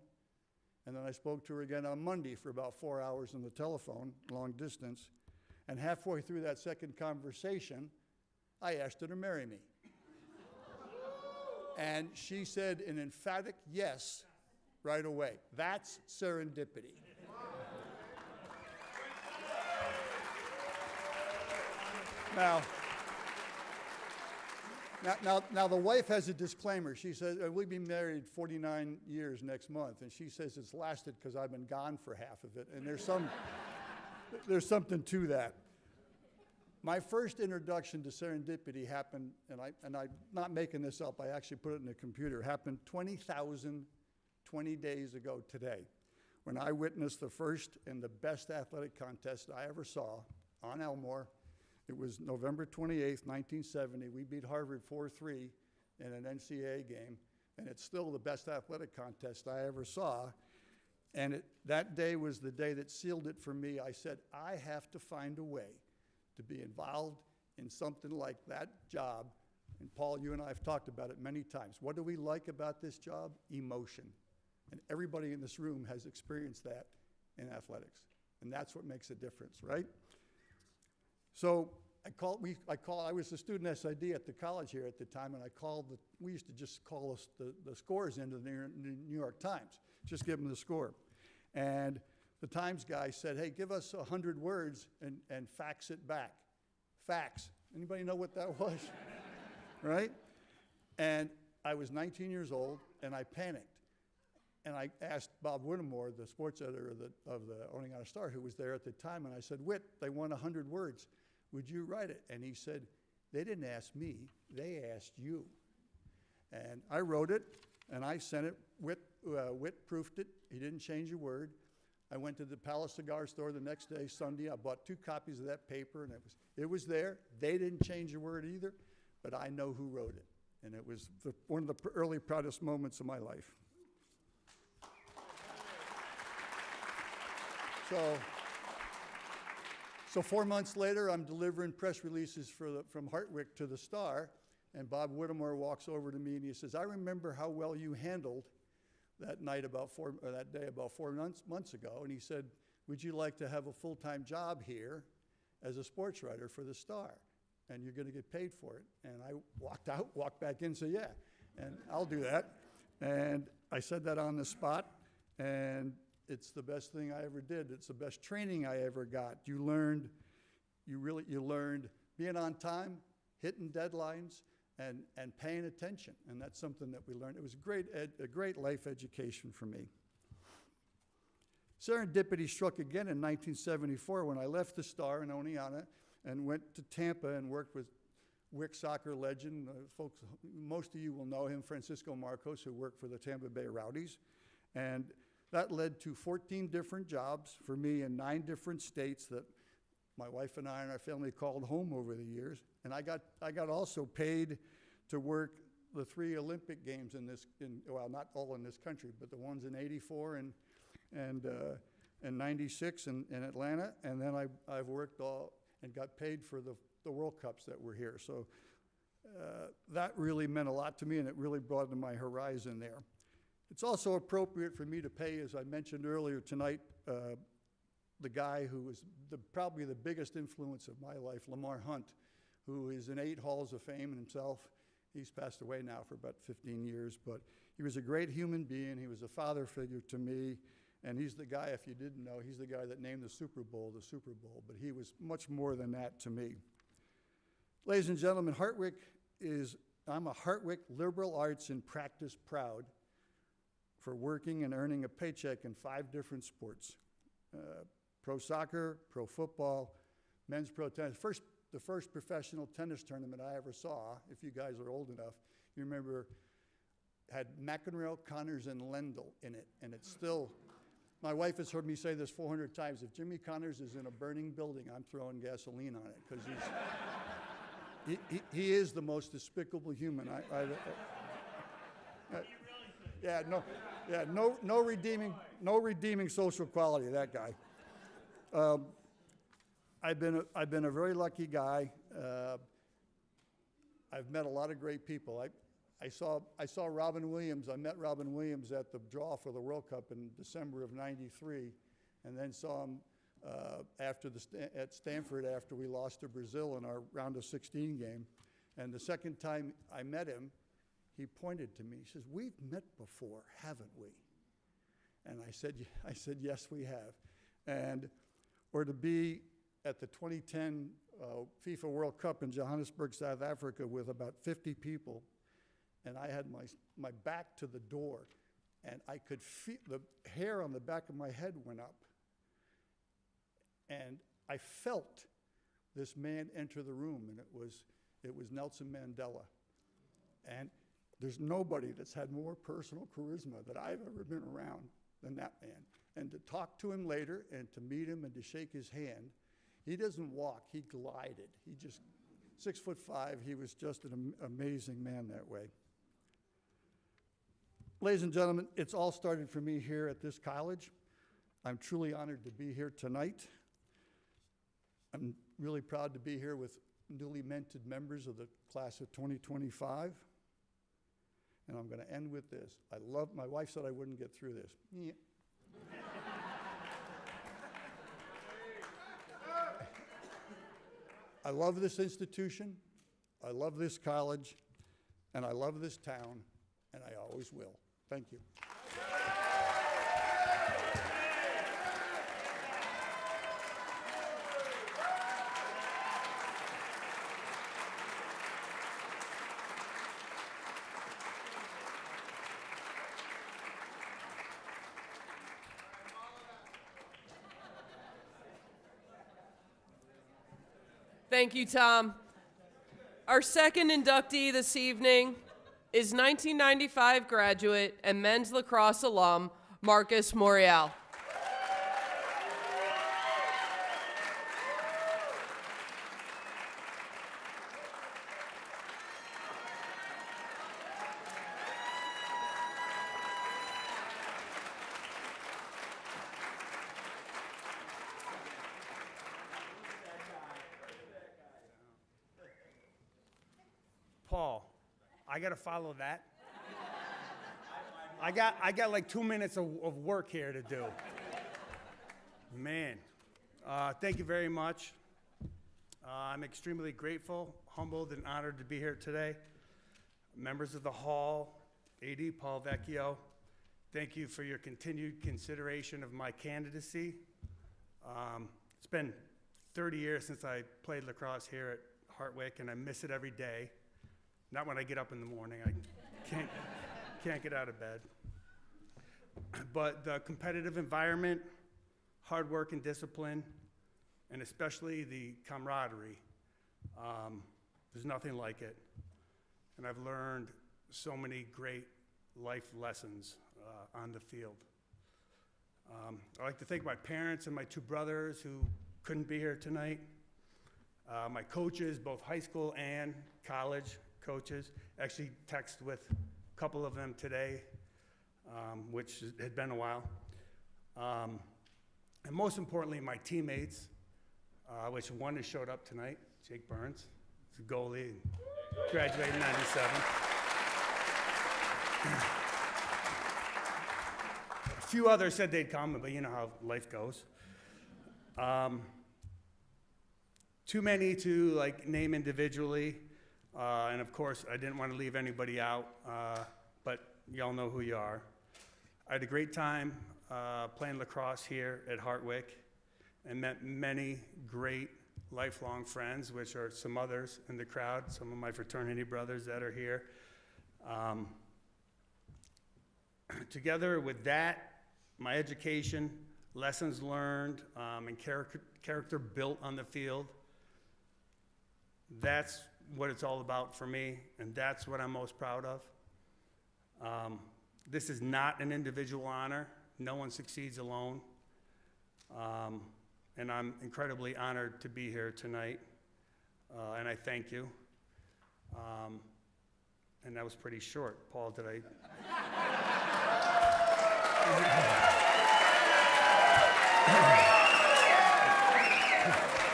And then I spoke to her again on Monday for about 4 hours on the telephone, long distance. And halfway through that second conversation, I asked her to marry me. And she said an emphatic yes right away. That's serendipity. Now the wife has a disclaimer. She says, we've been married 49 years next month, and she says it's lasted because I've been gone for half of it, and there's something to that. My first introduction to serendipity happened, and I'm not making this up, I actually put it in the computer, happened 20 days ago today, when I witnessed the first and the best athletic contest I ever saw on Elmore. It was November 28th, 1970. We beat Harvard 4-3 in an NCAA game, and it's still the best athletic contest I ever saw. And that day was the day that sealed it for me. I said, I have to find a way to be involved in something like that job. And Paul, you and I have talked about it many times. What do we like about this job? Emotion. And everybody in this room has experienced that in athletics. And that's what makes a difference, right? So I was a student SID at the college here at the time, and we used to just call the scores into the New York Times, just give them the score. And the Times guy said, hey, give us 100 words and fax it back. Fax. Anybody know what that was? Right? And I was 19 years old, and I panicked. And I asked Bob Whittemore, the sports editor of the Owning Out a Star, who was there at the time, and I said, Whit, they want 100 words. Would you write it? And he said, they didn't ask me, they asked you. And I wrote it, and I sent it. Whit proofed it. He didn't change a word. I went to the Palace Cigar Store the next day, Sunday. I bought 2 copies of that paper, and it was there. They didn't change a word either, but I know who wrote it. And it was one of the early proudest moments of my life. So 4 months later, I'm delivering press releases from Hartwick to the Star, and Bob Whittemore walks over to me and he says, I remember how well you handled that night that day about 4 months ago. And he said, would you like to have a full-time job here as a sports writer for the Star? And you're going to get paid for it. And I walked back in and said, yeah, and I'll do that. And I said that on the spot, and it's the best thing I ever did. It's the best training I ever got. You learned being on time, hitting deadlines, and paying attention. And that's something that we learned. It was a great life education for me. Serendipity struck again in 1974 when I left the Star in Oneonta and went to Tampa and worked with Wick soccer legend, folks, most of you will know him, Francisco Marcos, who worked for the Tampa Bay Rowdies. And that led to 14 different jobs for me in 9 different states that my wife and I and our family called home over the years. And I got also paid to work the 3 Olympic Games well, not all in this country, but the ones in '84 and '96 in Atlanta. And then I've worked all and got paid for the World Cups that were here. So that really meant a lot to me, and it really broadened my horizon there. It's also appropriate for me to pay, as I mentioned earlier tonight, the guy who was probably the biggest influence of my life, Lamar Hunt, who is in 8 Halls of Fame himself. He's passed away now for about 15 years, but he was a great human being. He was a father figure to me, and he's the guy, if you didn't know, he's the guy that named the Super Bowl, but he was much more than that to me. Ladies and gentlemen, I'm a Hartwick liberal arts in practice proud for working and earning a paycheck in 5 different sports. Pro soccer, pro football, men's pro tennis. The first professional tennis tournament I ever saw, if you guys are old enough, you remember, had McEnroe, Connors, and Lendl in it. And it's still, my wife has heard me say this 400 times, if Jimmy Connors is in a burning building, I'm throwing gasoline on it, because he is the most despicable human no redeeming social quality, that guy. I've been a very lucky guy. I've met a lot of great people. I saw Robin Williams. I met Robin Williams at the draw for the World Cup in December of '93, and then saw him at Stanford after we lost to Brazil in our round of 16 game. And the second time I met him, he pointed to me. He says, "We've met before, haven't we?" And I said, "Yes, we have." Or to be at the 2010 FIFA World Cup in Johannesburg, South Africa, with about 50 people, and I had my back to the door, and I could feel the hair on the back of my head went up. And I felt this man enter the room, and it was Nelson Mandela. And there's nobody that's had more personal charisma that I've ever been around than that man. And to talk to him later and to meet him and to shake his hand, he doesn't walk, he glided. He just, 6'5", he was just an amazing man that way. Ladies and gentlemen, it's all started for me here at this college. I'm truly honored to be here tonight. I'm really proud to be here with newly minted members of the class of 2025. And I'm going to end with this. My wife said I wouldn't get through this. Yeah. I love this institution, I love this college, and I love this town, and I always will. Thank you. Thank you, Tom. Our second inductee this evening is 1995 graduate and men's lacrosse alum, Marcus Morial. Paul, I gotta follow that. I got like 2 minutes of work here to do. Man, thank you very much. I'm extremely grateful, humbled, and honored to be here today. Members of the hall, AD Paul Vecchio, thank you for your continued consideration of my candidacy. It's been 30 years since I played lacrosse here at Hartwick, and I miss it every day. Not when I get up in the morning. I can't get out of bed. But the competitive environment, hard work and discipline, and especially the camaraderie, there's nothing like it. And I've learned so many great life lessons on the field. I'd like to thank my parents and my two brothers who couldn't be here tonight. My coaches, both high school and college coaches. Actually texted with a couple of them today, which had been a while. And most importantly, my teammates, which one has showed up tonight, Jake Burns. He's a goalie, graduated in 97. A few others said they'd come, but you know how life goes. Too many to name individually. And of course, I didn't want to leave anybody out, but y'all know who you are. I had a great time playing lacrosse here at Hartwick and met many great lifelong friends, which are some others in the crowd, some of my fraternity brothers that are here. Together with that, my education, lessons learned, and character built on the field, that's what it's all about for me, and that's what I'm most proud of. This is not an individual honor. No one succeeds alone. And I'm incredibly honored to be here tonight, and I thank you. And that was pretty short. Paul, did I?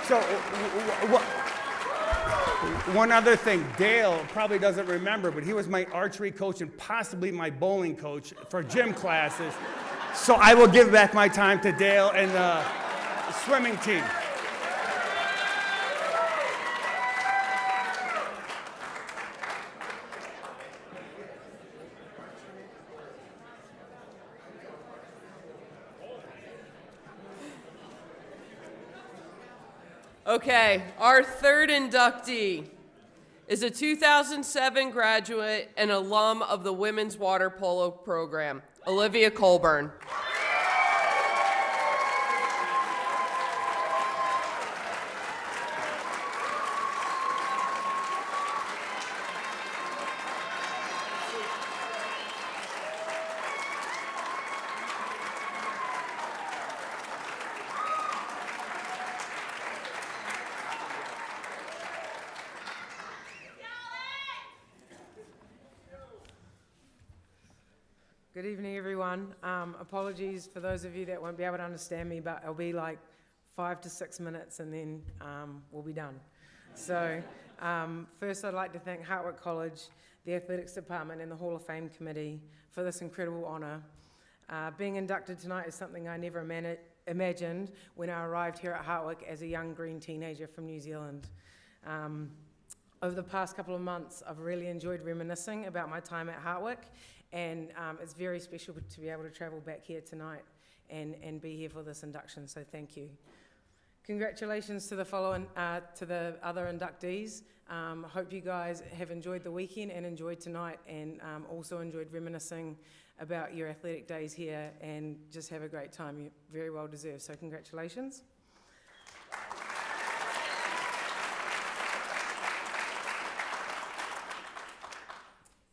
So, one other thing, Dale probably doesn't remember, but he was my archery coach and possibly my bowling coach for gym classes. So I will give back my time to Dale and the swimming team. Okay, our third inductee is a 2007 graduate and alum of the women's water polo program, Olivia Colburn. Good evening, everyone. Apologies for those of you that won't be able to understand me, but it'll be like 5 to 6 minutes and then we'll be done. So first I'd like to thank Hartwick College, the Athletics Department and the Hall of Fame Committee for this incredible honour. Being inducted tonight is something I never imagined when I arrived here at Hartwick as a young green teenager from New Zealand. Over the past couple of months, I've really enjoyed reminiscing about my time at Hartwick, and it's very special to be able to travel back here tonight and be here for this induction, so thank you. Congratulations to the other inductees. Hope you guys have enjoyed the weekend and enjoyed tonight, and also enjoyed reminiscing about your athletic days here, and just have a great time. You're very well deserved, so congratulations.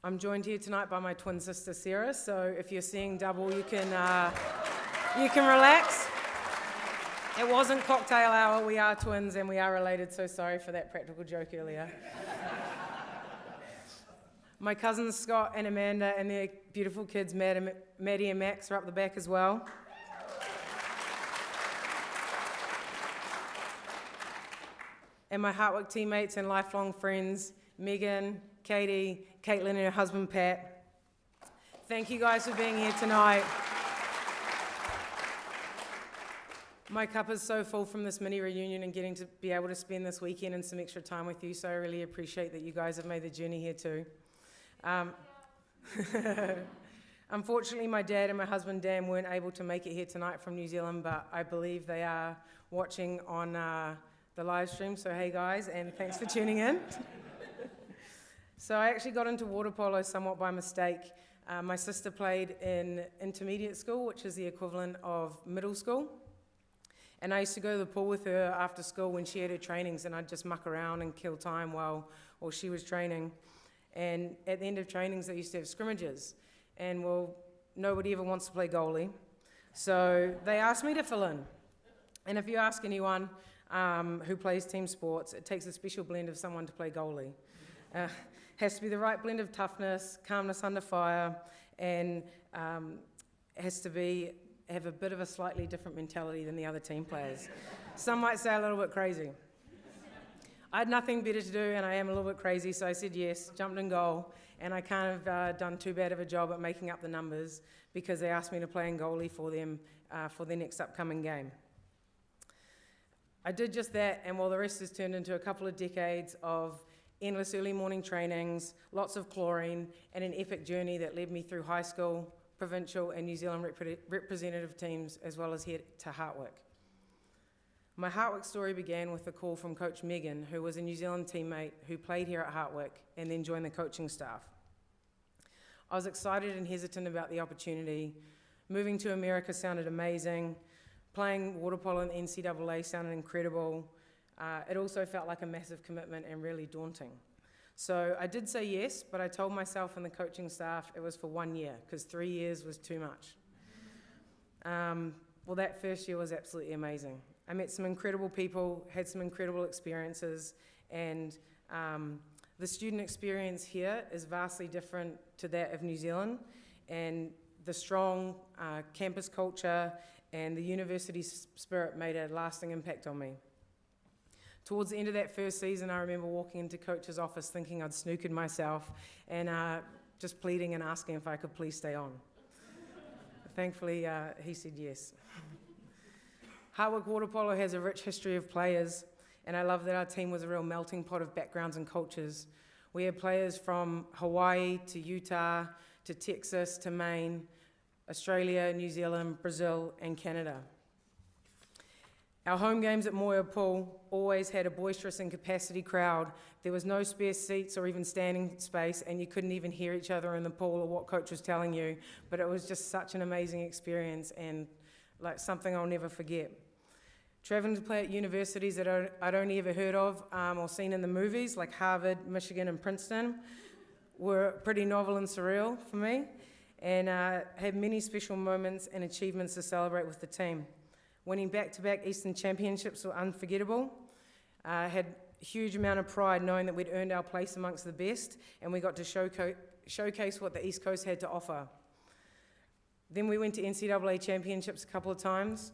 I'm joined here tonight by my twin sister Sarah, so if you're seeing double, you can relax. It wasn't cocktail hour, we are twins and we are related, so sorry for that practical joke earlier. My cousins Scott and Amanda and their beautiful kids Maddie and Max are up the back as well. And my Hartwick teammates and lifelong friends, Megan, Katie, Caitlin and her husband Pat. Thank you guys for being here tonight. My cup is so full from this mini reunion and getting to be able to spend this weekend and some extra time with you, so I really appreciate that you guys have made the journey here too. Unfortunately, my dad and my husband Dan weren't able to make it here tonight from New Zealand, but I believe they are watching on the live stream, so hey guys, and thanks for tuning in. So I actually got into water polo somewhat by mistake. My sister played in intermediate school, which is the equivalent of middle school. And I used to go to the pool with her after school when she had her trainings, and I'd just muck around and kill time while she was training. And at the end of trainings, they used to have scrimmages. And well, nobody ever wants to play goalie. So they asked me to fill in. And if you ask anyone who plays team sports, it takes a special blend of someone to play goalie. Has to be the right blend of toughness, calmness under fire, and has to have a bit of a slightly different mentality than the other team players. Some might say a little bit crazy. I had nothing better to do, and I am a little bit crazy, so I said yes, jumped in goal, and I can't have done too bad of a job at making up the numbers because they asked me to play in goalie for them for their next upcoming game. I did just that, and while the rest has turned into a couple of decades of endless early morning trainings, lots of chlorine, and an epic journey that led me through high school, provincial and New Zealand representative teams, as well as here to Hartwick. My Hartwick story began with a call from Coach Megan, who was a New Zealand teammate who played here at Hartwick and then joined the coaching staff. I was excited and hesitant about the opportunity. Moving to America sounded amazing. Playing water polo in the NCAA sounded incredible. It also felt like a massive commitment and really daunting. So I did say yes, but I told myself and the coaching staff it was for 1 year, because 3 years was too much. Well, that first year was absolutely amazing. I met some incredible people, had some incredible experiences, and the student experience here is vastly different to that of New Zealand, and the strong campus culture and the university spirit made a lasting impact on me. Towards the end of that first season, I remember walking into Coach's office thinking I'd snookered myself and just pleading and asking if I could please stay on. Thankfully, he said yes. Hartwick Water Polo has a rich history of players, and I love that our team was a real melting pot of backgrounds and cultures. We had players from Hawaii to Utah to Texas to Maine, Australia, New Zealand, Brazil, and Canada. Our home games at Moya Pool always had a boisterous and capacity crowd. There was no spare seats or even standing space, and you couldn't even hear each other in the pool or what coach was telling you, but it was just such an amazing experience and like something I'll never forget. Traveling to play at universities that I'd only ever heard of or seen in the movies, like Harvard, Michigan, and Princeton, were pretty novel and surreal for me, and had many special moments and achievements to celebrate with the team. Winning back-to-back Eastern Championships were unforgettable. Had a huge amount of pride knowing that we'd earned our place amongst the best, and we got to showcase what the East Coast had to offer. Then we went to NCAA championships a couple of times.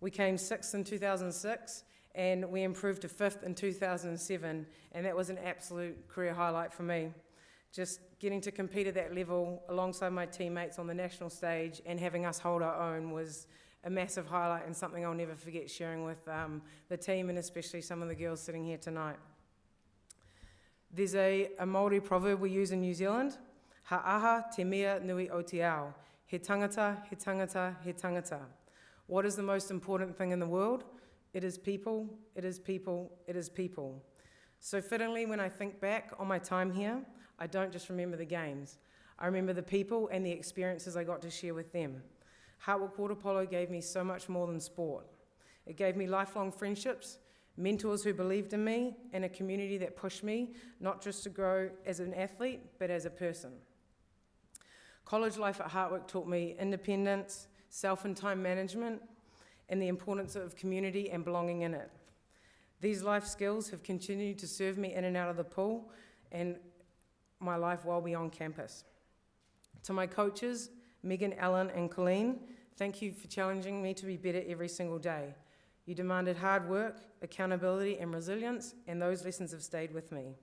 We came 6th in 2006, and we improved to 5th in 2007, and that was an absolute career highlight for me. Just getting to compete at that level alongside my teammates on the national stage and having us hold our own was a massive highlight and something I'll never forget sharing with the team and especially some of the girls sitting here tonight. There's a Māori proverb we use in New Zealand, ha'aha te mea nui o te ao, he tangata, he tangata, he tangata. What is the most important thing in the world? It is people, it is people, it is people. So fittingly, when I think back on my time here, I don't just remember the games. I remember the people and the experiences I got to share with them. Hartwick Water Polo gave me so much more than sport. It gave me lifelong friendships, mentors who believed in me, and a community that pushed me, not just to grow as an athlete, but as a person. College life at Hartwick taught me independence, self and time management, and the importance of community and belonging in it. These life skills have continued to serve me in and out of the pool and my life while beyond campus. To my coaches, Megan, Ellen, and Colleen, thank you for challenging me to be better every single day. You demanded hard work, accountability, and resilience, and those lessons have stayed with me.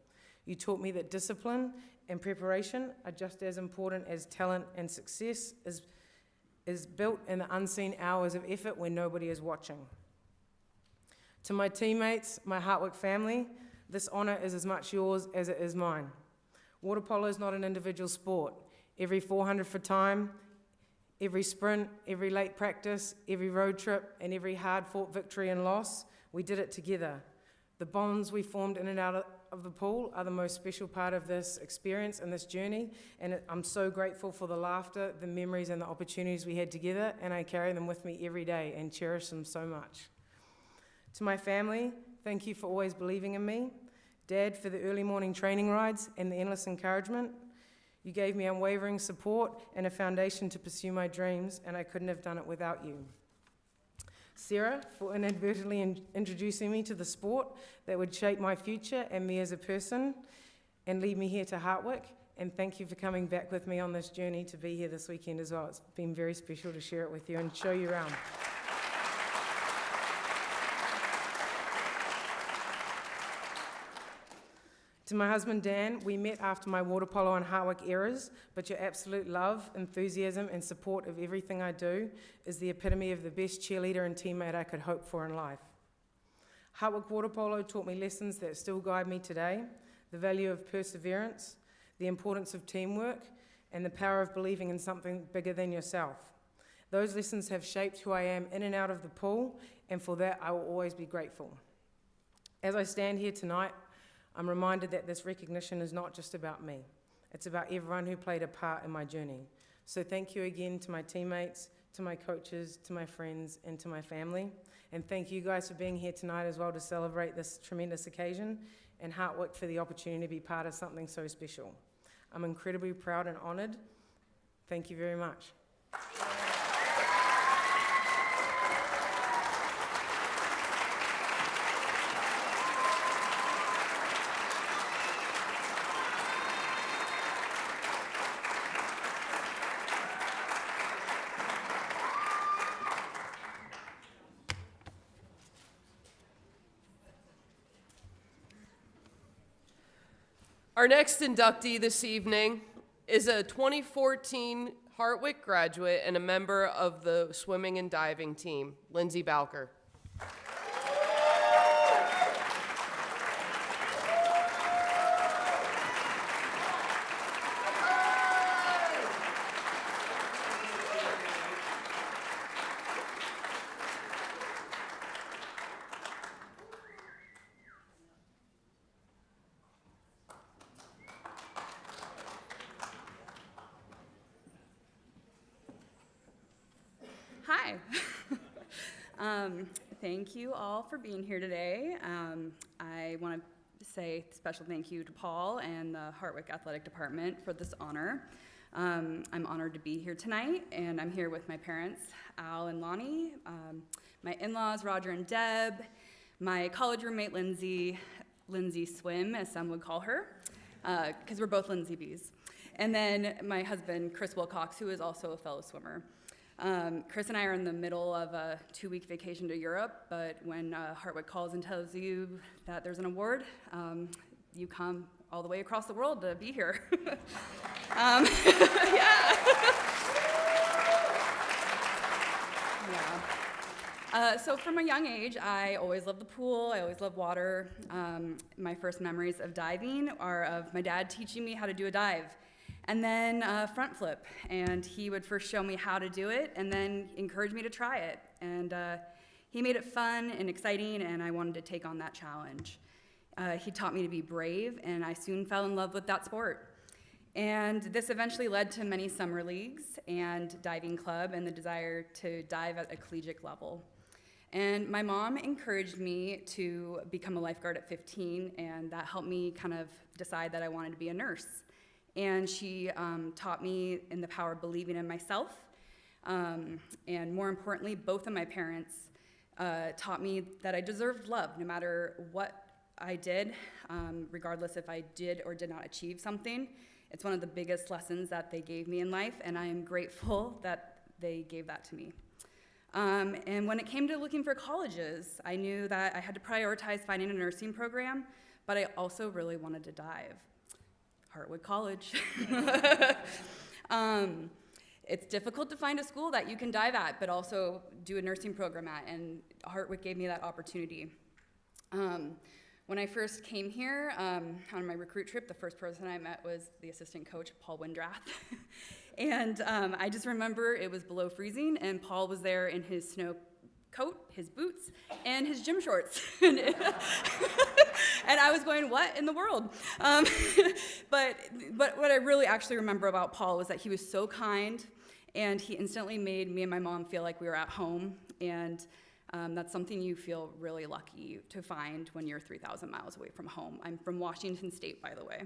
You taught me that discipline and preparation are just as important as talent, and success is built in the unseen hours of effort when nobody is watching. To my teammates, my Hartwick family, this honour is as much yours as it is mine. Water polo is not an individual sport. Every 400 for time, every sprint, every late practice, every road trip, and every hard-fought victory and loss, we did it together. The bonds we formed in and out of the pool are the most special part of this experience and this journey, and I'm so grateful for the laughter, the memories, and the opportunities we had together, and I carry them with me every day and cherish them so much. To my family, thank you for always believing in me. Dad, for the early morning training rides and the endless encouragement. You gave me unwavering support and a foundation to pursue my dreams, and I couldn't have done it without you. Sarah, for inadvertently introducing me to the sport that would shape my future and me as a person and lead me here to Hartwick. And thank you for coming back with me on this journey to be here this weekend as well. It's been very special to share it with you and show you around. To my husband, Dan, we met after my water polo and Hartwick eras, but your absolute love, enthusiasm, and support of everything I do is the epitome of the best cheerleader and teammate I could hope for in life. Hartwick water polo taught me lessons that still guide me today, the value of perseverance, the importance of teamwork, and the power of believing in something bigger than yourself. Those lessons have shaped who I am in and out of the pool, and for that I will always be grateful. As I stand here tonight, I'm reminded that this recognition is not just about me. It's about everyone who played a part in my journey. So thank you again to my teammates, to my coaches, to my friends, and to my family. And thank you guys for being here tonight as well to celebrate this tremendous occasion, and Hartwick for the opportunity to be part of something so special. I'm incredibly proud and honoured. Thank you very much. Our next inductee this evening is a 2014 Hartwick graduate and a member of the swimming and diving team, Lindsay Bowker. Hi. Thank you all for being here today. I want to say a special thank you to Paul and the Hartwick Athletic Department for this honor. I'm honored to be here tonight, and I'm here with my parents, Al and Lonnie, my in-laws, Roger and Deb, my college roommate, Lindsay Swim, as some would call her, because we're both Lindsay Bees, and then my husband, Chris Wilcox, who is also a fellow swimmer. Chris and I are in the middle of a 2-week vacation to Europe, but when Hartwick calls and tells you that there's an award, you come all the way across the world to be here. Yeah. So from a young age, I always loved the pool. I always loved water. My first memories of diving are of my dad teaching me how to do a dive, and then front flip. And he would first show me how to do it, and then encourage me to try it. And he made it fun and exciting, and I wanted to take on that challenge. He taught me to be brave, and I soon fell in love with that sport. And this eventually led to many summer leagues and diving club and the desire to dive at a collegiate level. And my mom encouraged me to become a lifeguard at 15, and that helped me kind of decide that I wanted to be a nurse. And she taught me in the power of believing in myself. And more importantly, both of my parents taught me that I deserved love no matter what I did, regardless if I did or did not achieve something. It's one of the biggest lessons that they gave me in life, and I am grateful that they gave that to me. And when it came to looking for colleges, I knew that I had to prioritize finding a nursing program, but I also really wanted to dive. Hartwick College. It's difficult to find a school that you can dive at, but also do a nursing program at, and Hartwick gave me that opportunity. When I first came here on my recruit trip, the first person I met was the assistant coach, Paul Windrath. And I just remember it was below freezing, and Paul was there in his snow coat, his boots, and his gym shorts. And I was going, what in the world? But what I really actually remember about Paul was that he was so kind, and he instantly made me and my mom feel like we were at home. And that's something you feel really lucky to find when you're 3,000 miles away from home. I'm from Washington State, by the way.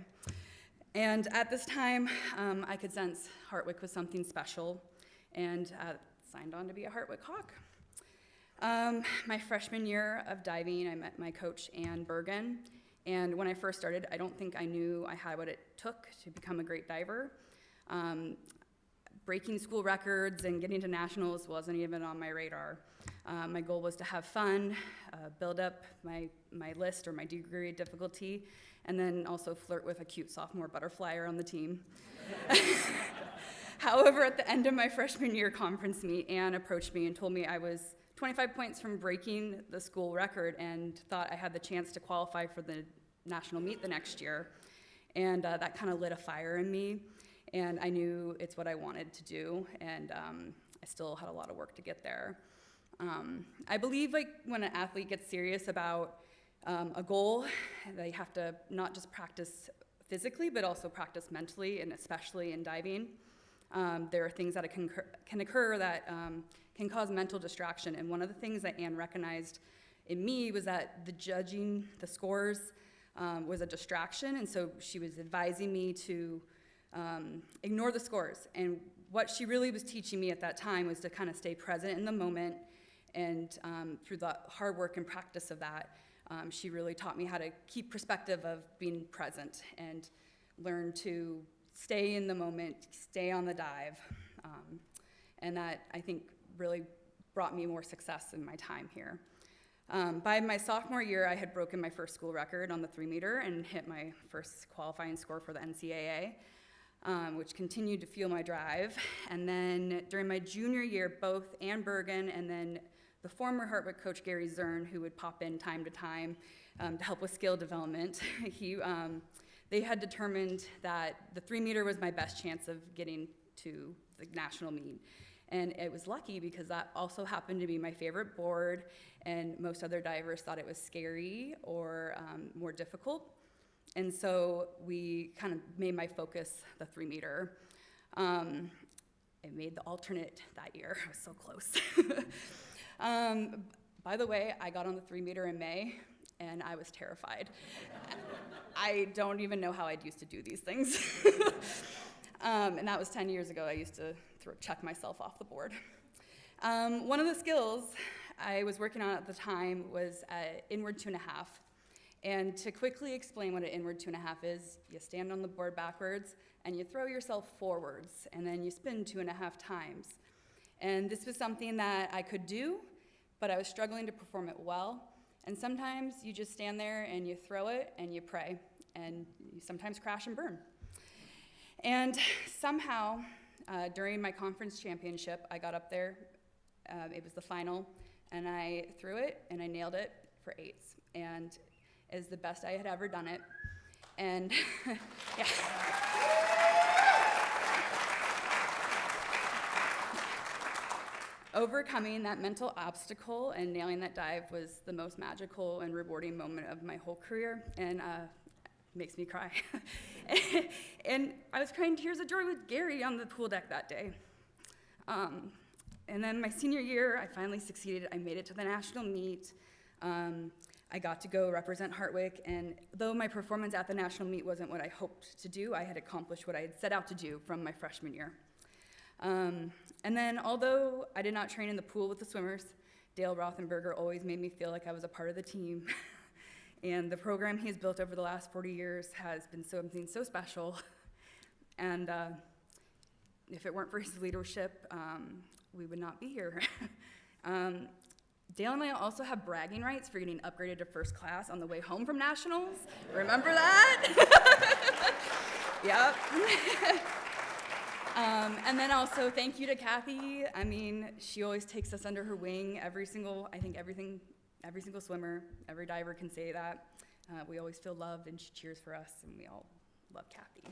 And at this time, I could sense Hartwick was something special, and signed on to be a Hartwick Hawk. My freshman year of diving, I met my coach, Ann Bergen, and when I first started, I don't think I knew I had what it took to become a great diver. Breaking school records and getting to nationals wasn't even on my radar. My goal was to have fun, build up my list or my degree of difficulty, and then also flirt with a cute sophomore butterflyer on the team. However, at the end of my freshman year conference meet, Anne approached me and told me I was 25 points from breaking the school record and thought I had the chance to qualify for the national meet the next year. And that kind of lit a fire in me, and I knew it's what I wanted to do, and I still had a lot of work to get there. I believe when an athlete gets serious about a goal, they have to not just practice physically, but also practice mentally, and especially in diving. There are things that can occur that can cause mental distraction, and one of the things that Anne recognized in me was that the judging the scores was a distraction, and so she was advising me to ignore the scores. And what she really was teaching me at that time was to kind of stay present in the moment, and through the hard work and practice of that, she really taught me how to keep perspective of being present and learn to stay in the moment, stay on the dive. And that, I think, really brought me more success in my time here. By my sophomore year, I had broken my first school record on the 3-meter and hit my first qualifying score for the NCAA, which continued to fuel my drive. And then during my junior year, both Ann Bergen and then the former Hartwick coach, Gary Zern, who would pop in time to time to help with skill development, they had determined that the 3-meter was my best chance of getting to the national meet. And it was lucky because that also happened to be my favorite board, and most other divers thought it was scary or more difficult. And so we kind of made my focus the 3-meter. It made the alternate that year. I was so close. By the way, I got on the 3-meter in May, and I was terrified. I don't even know how I'd used to do these things. And that was 10 years ago. I used to check myself off the board. One of the skills I was working on at the time was inward 2.5. And to quickly explain what an inward 2.5 is, you stand on the board backwards, and you throw yourself forwards, and then you spin 2.5 times. And this was something that I could do, but I was struggling to perform it well. And sometimes you just stand there and you throw it and you pray, and you sometimes crash and burn. And somehow, during my conference championship, I got up there, it was the final, and I threw it and I nailed it for 8s. And it was the best I had ever done it. And yeah. Overcoming that mental obstacle and nailing that dive was the most magical and rewarding moment of my whole career, and makes me cry. And I was crying tears of joy with Gary on the pool deck that day. And then my senior year, I finally succeeded. I made it to the national meet. I got to go represent Hartwick, and though my performance at the national meet wasn't what I hoped to do, I had accomplished what I had set out to do from my freshman year. And then, although I did not train in the pool with the swimmers, Dale Rothenberger always made me feel like I was a part of the team. And the program he has built over the last 40 years has been something so special. And if it weren't for his leadership, we would not be here. Dale and I also have bragging rights for getting upgraded to first class on the way home from nationals. Remember that? Yep. And then also thank you to Kathy. I mean, she always takes us under her wing. Every single swimmer, every diver can say that. We always feel loved, and she cheers for us, and we all love Kathy.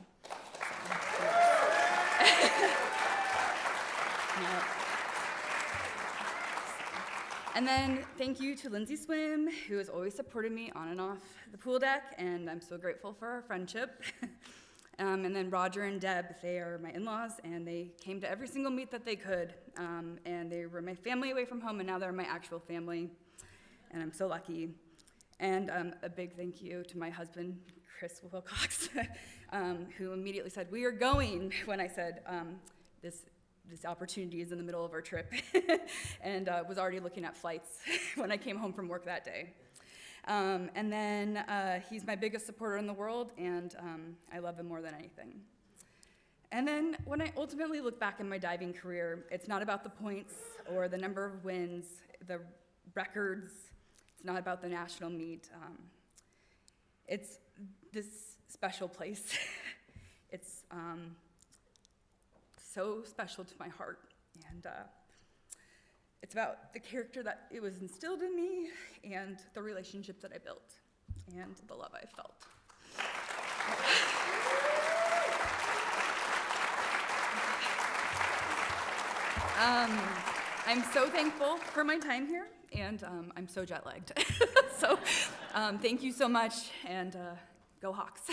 Yep. And then thank you to Lindsay Swim, who has always supported me on and off the pool deck, and I'm so grateful for our friendship. And then Roger and Deb, they are my in-laws, and they came to every single meet that they could. And they were my family away from home, and now they're my actual family. And I'm so lucky. And a big thank you to my husband, Chris Wilcox, who immediately said, "We are going," when I said, this opportunity is in the middle of our trip, and was already looking at flights when I came home from work that day. And then he's my biggest supporter in the world, and I love him more than anything. And then when I ultimately look back in my diving career, it's not about the points or the number of wins, the records. It's not about the national meet. It's this special place. It's so special to my heart, and it's about the character that it was instilled in me, and the relationships that I built, and the love I felt. I'm so thankful for my time here, and I'm so jet-lagged. So thank you so much, and go Hawks.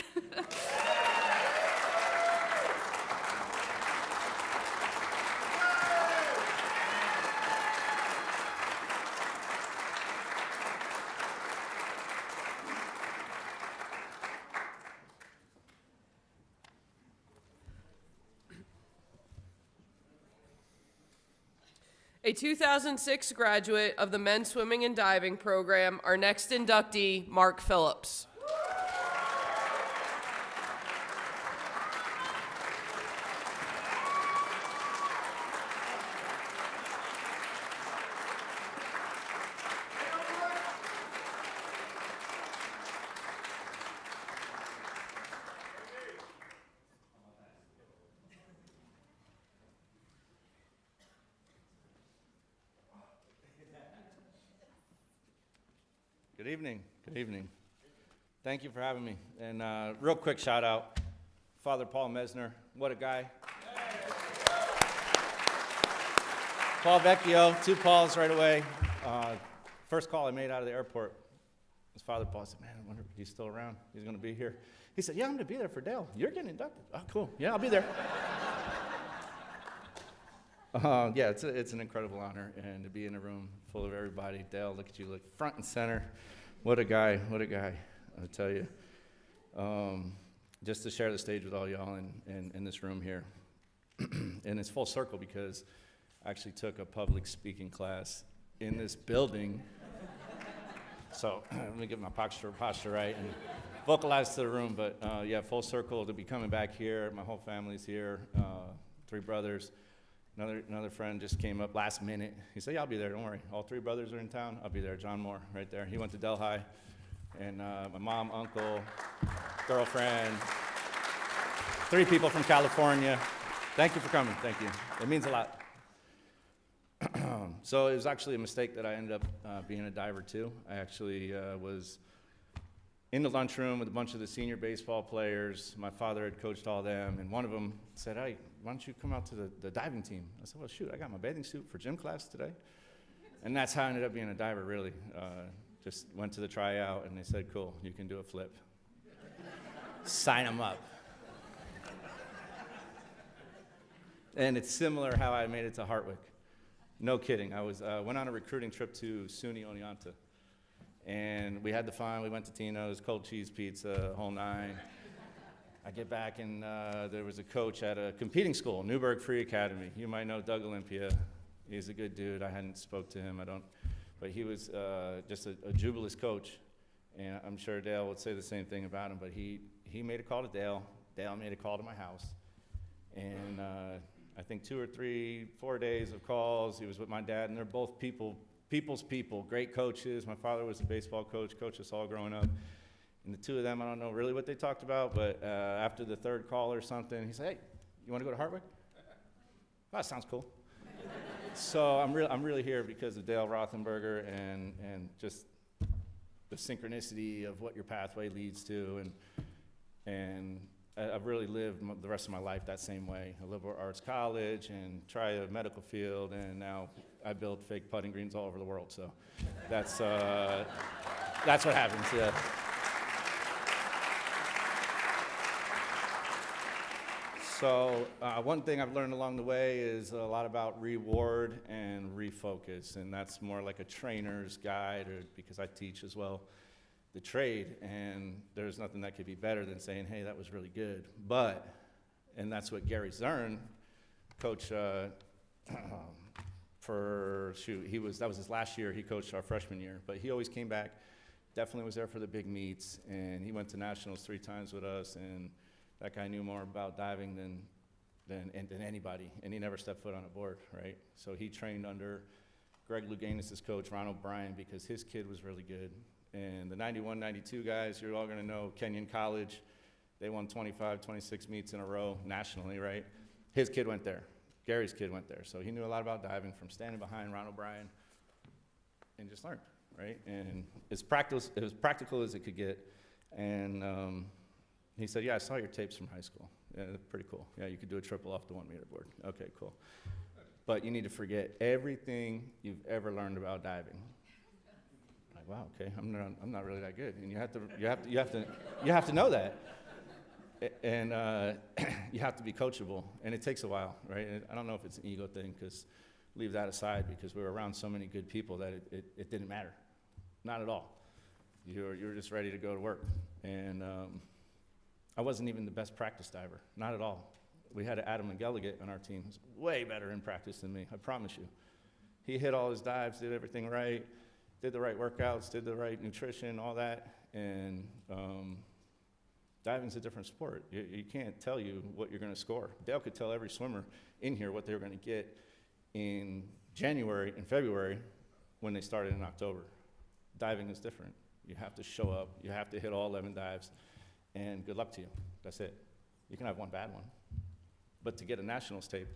A 2006 graduate of the men's swimming and diving program, our next inductee, Mark Phillips. Good evening. Good evening. Thank you for having me. And real quick shout out, Father Paul Mesner. What a guy. Paul Vecchio, 2 Pauls right away. First call I made out of the airport was Father Paul. I said, man, I wonder if he's still around. He's going to be here. He said, yeah, I'm going to be there for Dale. You're getting inducted. Oh, cool. Yeah, I'll be there. Yeah, it's an incredible honor, and to be in a room full of everybody. Dale, look at you, look front and center. What a guy, I tell you. Just to share the stage with all y'all in this room here. And it's full circle because I actually took a public speaking class in this building. So let me get my posture right and vocalize to the room. But yeah, full circle to be coming back here. My whole family's here, 3 brothers. Another friend just came up last minute. He said, yeah, I'll be there, don't worry. All 3 brothers are in town, I'll be there. John Moore, right there. He went to Delhi. And my mom, uncle, girlfriend, 3 people from California. Thank you for coming, thank you. It means a lot. So it was actually a mistake that I ended up being a diver too. I actually was in the lunchroom with a bunch of the senior baseball players. My father had coached all them, and one of them said, hey, why don't you come out to the diving team? I said, well, shoot, I got my bathing suit for gym class today. And that's how I ended up being a diver, really. Just went to the tryout, and they said, cool, you can do a flip. Sign them up. And it's similar how I made it to Hartwick. No kidding. I went on a recruiting trip to SUNY Oneonta. And we had the fun. We went to Tino's, cold cheese pizza, whole 9. I get back, and there was a coach at a competing school, Newburgh Free Academy. You might know Doug Olympia. He's a good dude. I hadn't spoke to him. But he was just a jubilous coach. And I'm sure Dale would say the same thing about him. But he made a call to Dale. Dale made a call to my house. And I think 2 or 3, 4 days of calls. He was with my dad, and they're both people's people, great coaches. My father was a baseball coach, coached us all growing up. And the 2 of them, I don't know really what they talked about, but after the 3rd call or something, he said, hey, you want to go to Hartwick? Oh, that sounds cool. So I'm really here because of Dale Rothenberger and just the synchronicity of what your pathway leads to. And I've really lived the rest of my life that same way. I liberal arts college and try a medical field, and now I build fake putting greens all over the world. So that's what happens. Yeah. So one thing I've learned along the way is a lot about reward and refocus, and that's more like a trainer's guide, or because I teach as well the trade, and there's nothing that could be better than saying, hey, that was really good. But, and that's what Gary Zern, coach that was his last year, he coached our freshman year, but he always came back, definitely was there for the big meets, and he went to nationals 3 times with us, and that guy knew more about diving than anybody, and he never stepped foot on a board, right? So he trained under Greg Louganis' coach, Ron O'Brien, because his kid was really good. And the 91, 92 guys, you're all gonna know Kenyon College, they won 25, 26 meets in a row nationally, right? His kid went there. Gary's kid went there. So he knew a lot about diving from standing behind Ron O'Brien and just learned, right? And as practical as it could get. And he said, yeah, I saw your tapes from high school. Yeah, they're pretty cool. Yeah, you could do a triple off the 1 meter board. Okay, cool. But you need to forget everything you've ever learned about diving. Like, wow, okay, I'm not really that good. And you have to know that. And you have to be coachable, and it takes a while, right? And I don't know if it's an ego thing, because leave that aside, because we were around so many good people that it didn't matter. Not at all. You were just ready to go to work. And I wasn't even the best practice diver, not at all. We had Adam McGilligan on our team, who's way better in practice than me, I promise you. He hit all his dives, did everything right, did the right workouts, did the right nutrition, all that, and diving's a different sport. You can't tell you what you're gonna score. Dale could tell every swimmer in here what they were gonna get in January and February when they started in October. Diving is different. You have to show up, you have to hit all 11 dives, and good luck to you. That's it. You can have one bad one. But to get a nationals tape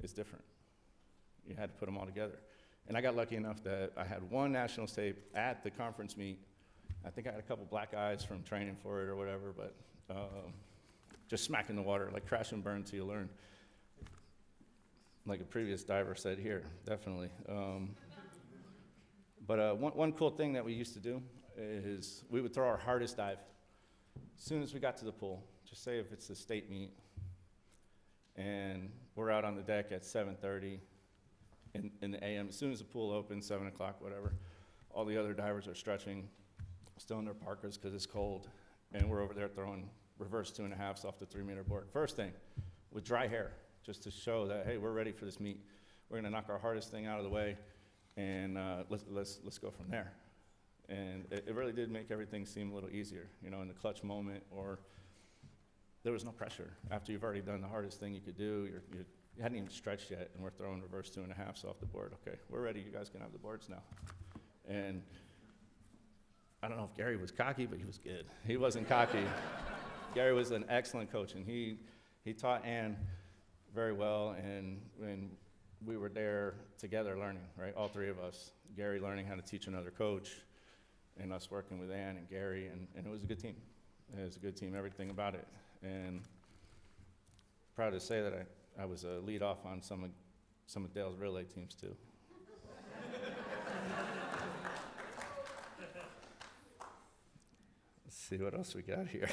is different. You had to put them all together. And I got lucky enough that I had one nationals tape at the conference meet. I think I had a couple black eyes from training for it or whatever, but just smack in the water, like crash and burn till you learn. Like a previous diver said here, definitely. But one cool thing that we used to do is we would throw our hardest dive as soon as we got to the pool. Just say if it's a state meet, and we're out on the deck at 7:30 in the AM. As soon as the pool opens, 7 o'clock, whatever, all the other divers are stretching, still in their parkas because it's cold, and we're over there throwing reverse 2.5s off the 3 meter board. First thing, with dry hair, just to show that, hey, we're ready for this meet. We're gonna knock our hardest thing out of the way, and let's go from there. And it really did make everything seem a little easier, you know, in the clutch moment, or there was no pressure. After you've already done the hardest thing you could do, you're hadn't even stretched yet, and we're throwing reverse 2.5s off the board. Okay, we're ready. You guys can have the boards now. And I don't know if Gary was cocky, but he was good. He wasn't cocky. Gary was an excellent coach, and he taught Ann very well, and when we were there together learning, right, all three of us, Gary learning how to teach another coach, and us working with Ann and Gary, and it was a good team. It was a good team, everything about it. And proud to say that I was a lead off on some of Dale's relay teams too. Let's see what else we got here.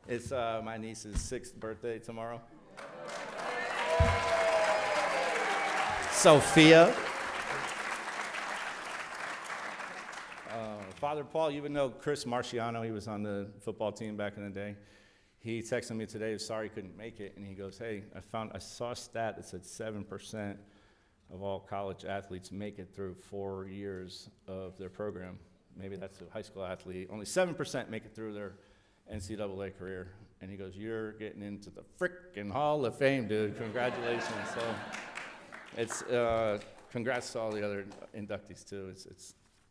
It's my niece's 6th birthday tomorrow. Sophia. Father Paul, you would know Chris Marciano. He was on the football team back in the day. He texted me today, sorry he couldn't make it, and he goes, hey, I saw a stat that said 7% of all college athletes make it through 4 years of their program. Maybe that's a high school athlete. Only 7% make it through their NCAA career. And he goes, you're getting into the frickin' Hall of Fame, dude. Congratulations. So it's congrats to all the other inductees too.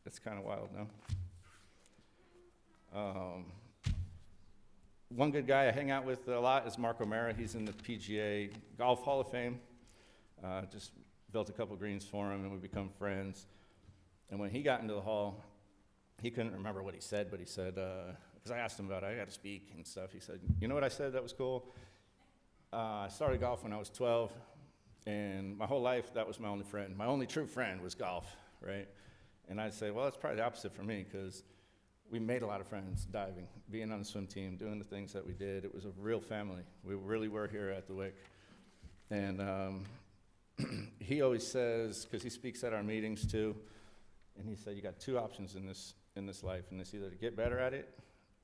It's kind of wild, no? One good guy I hang out with a lot is Mark O'Mara. He's in the PGA Golf Hall of Fame. Just built a couple greens for him, and we become friends. And when he got into the hall, he couldn't remember what he said, but he said, because I asked him about it, I got to speak and stuff. He said, you know what I said that was cool? I started golf when I was 12, and my whole life, that was my only friend. My only true friend was golf, right? And I'd say, well, it's probably the opposite for me, because we made a lot of friends diving, being on the swim team, doing the things that we did. It was a real family. We really were here at the Wick. And he always says, because he speaks at our meetings too, and he said, you got two options in this life, and it's either to get better at it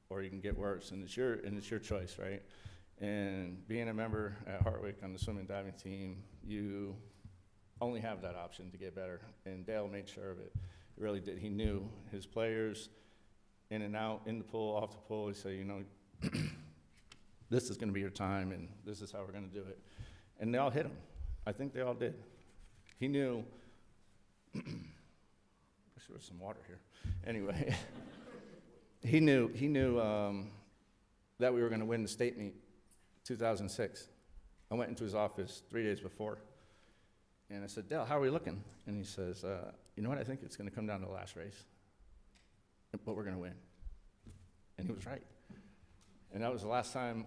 or you can get worse, and it's your choice, right? And being a member at Hartwick on the swimming diving team, you only have that option to get better, and Dale made sure of it. He really did. He knew his players in and out, in the pool, off the pool. He said, you know, this is going to be your time, and this is how we're going to do it. And they all hit him. I think they all did. He knew. Wish there was some water here. Anyway, he knew that we were going to win the state meet, 2006. I went into his office 3 days before, and I said, Dale, how are we looking? And he says, you know what? I think it's going to come down to the last race, but we're going to win. And he was right. And that was the last time.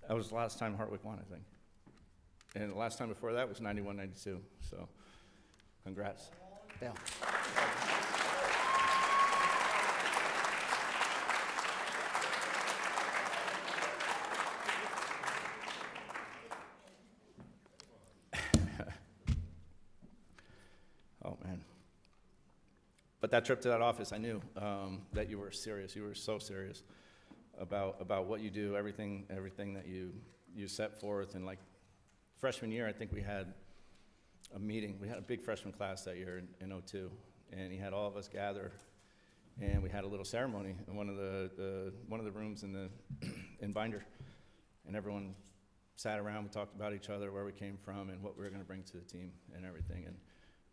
Hartwick won, I think. And the last time before that was 91, 92. So, congrats, Dale. Oh man. But that trip to that office, I knew that you were serious. You were so serious about what you do, everything that you set forth. And like freshman year, I think we had a meeting. We had a big freshman class that year in 02, and he had all of us gather, and we had a little ceremony in one of the rooms in Binder, and everyone sat around. We talked about each other, where we came from, and what we were going to bring to the team, and everything. And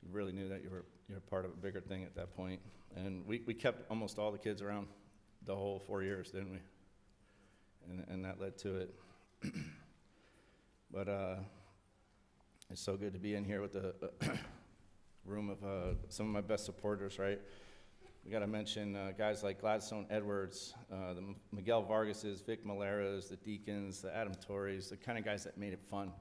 you really knew that you were part of a bigger thing at that point. And we kept almost all the kids around the whole 4 years, didn't we? And that led to it. But it's so good to be in here with a room of some of my best supporters, right? We got to mention guys like Gladstone Edwards, the Miguel Vargases, Vic Maleras, the Deacons, the Adam Torreys, the kind of guys that made it fun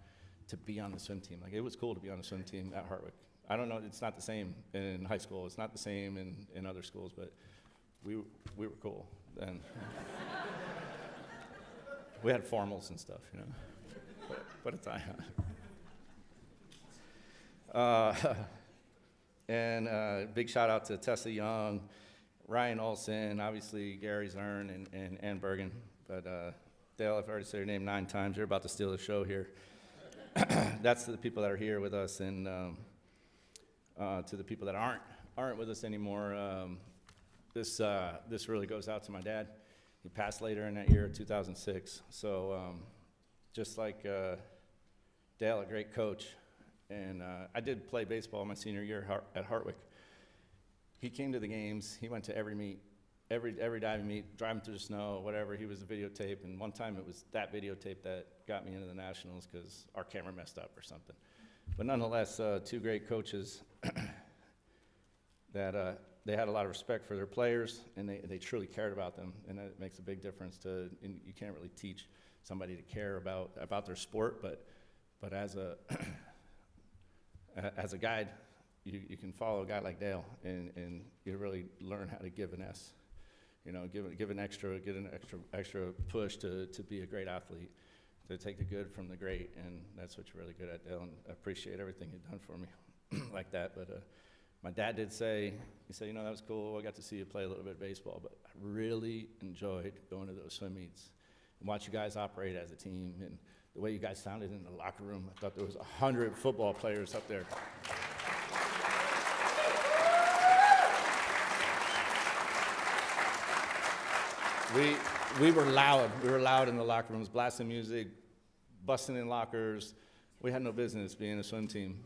to be on the swim team. Like, it was cool to be on the swim team at Hartwick. I don't know, it's not the same in high school. It's not the same in other schools, but we were cool then. We had formals and stuff, you know. But it's and big shout out to Tessa Young, Ryan Olson, obviously Gary Zern and Ann Bergen. But Dale, I've already said your name 9 times. You're about to steal the show here. That's to the people that are here with us, and to the people that aren't with us anymore. This really goes out to my dad. He passed later in that year, 2006. So just like Dale, a great coach. And I did play baseball my senior year at Hartwick. He came to the games. He went to every meet, every diving meet, driving through the snow, whatever. He was a videotape. And one time it was that videotape that got me into the Nationals because our camera messed up or something. But nonetheless, two great coaches that they had a lot of respect for their players, and they truly cared about them. And that makes a big difference. And you can't really teach somebody to care about their sport, but as a as a guide, you can follow a guy like Dale, and you really learn how to give an S. You know, get an extra push to be a great athlete, to take the good from the great, and that's what you're really good at, Dale. And I appreciate everything you've done for me like that. But my dad did say, he said, you know, that was cool. I got to see you play a little bit of baseball, but I really enjoyed going to those swim meets and watch you guys operate as a team, and the way you guys sounded in the locker room. I thought there was 100 football players up there. We were loud. We were loud in the locker rooms, blasting music, busting in lockers. We had no business being a swim team.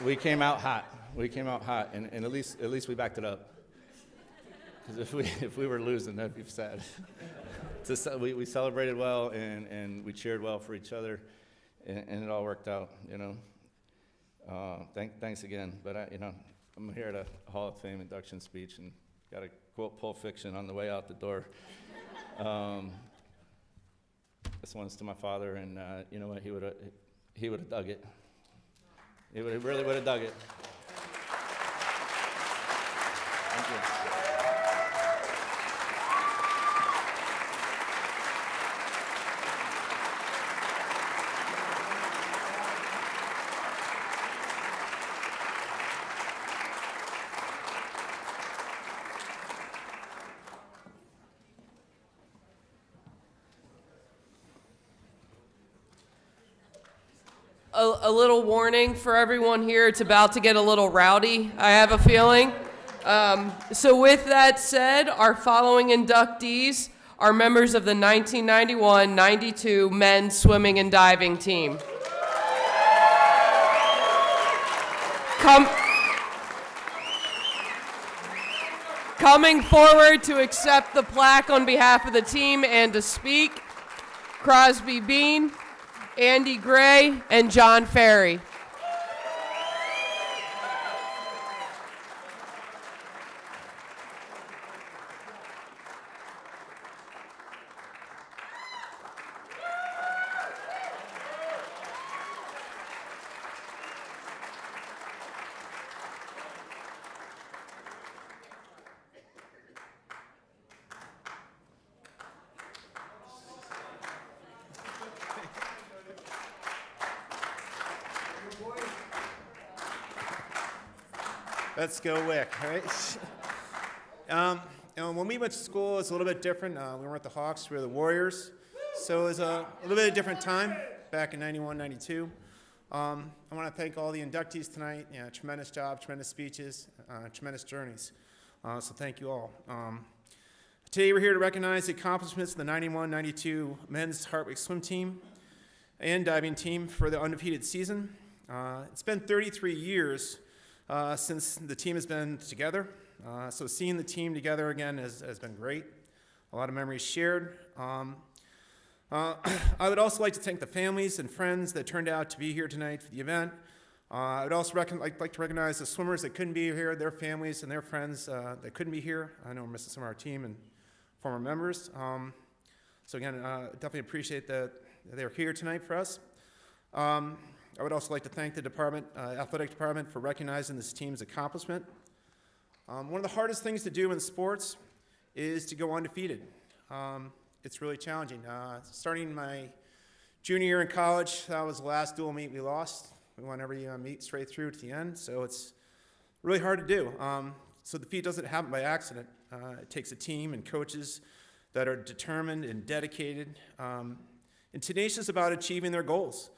We came out hot. And at least we backed it up. Because if we were losing, that'd be sad. We celebrated well, and we cheered well for each other, and it all worked out, you know. Thanks again. But I'm here at a Hall of Fame induction speech, and got a quote Pulp Fiction on the way out the door. This one's to my father, and you know what? He would have dug it. He really would have dug it. Thank you. A little warning for everyone here, it's about to get a little rowdy, I have a feeling. So with that said, our following inductees are members of the 1991-92 men's swimming and diving team. Coming forward to accept the plaque on behalf of the team and to speak, Crosby Bean, Andy Gray, and John Ferry. Let's go Wick, all right? When we went to school, it was a little bit different. We weren't the Hawks, we were the Warriors. So it was a little bit of a different time back in 91, 92. I want to thank all the inductees tonight. Yeah, tremendous job, tremendous speeches, tremendous journeys. So thank you all. Today we're here to recognize the accomplishments of the 91-92 men's Hartwick swim team and diving team for the undefeated season. It's been 33 years since the team has been together. So seeing the team together again has been great. A lot of memories shared. I would also like to thank the families and friends that turned out to be here tonight for the event. I would also like to recognize the swimmers that couldn't be here, their families and their friends that couldn't be here. I know we're missing some of our team and former members. So again, definitely appreciate that they're here tonight for us. I would also like to thank the department, athletic department, for recognizing this team's accomplishment. One of the hardest things to do in sports is to go undefeated. It's really challenging. Starting my junior year in college, that was the last dual meet we lost. We won every meet straight through to the end, so it's really hard to do. So the defeat doesn't happen by accident. It takes a team and coaches that are determined and dedicated and tenacious about achieving their goals.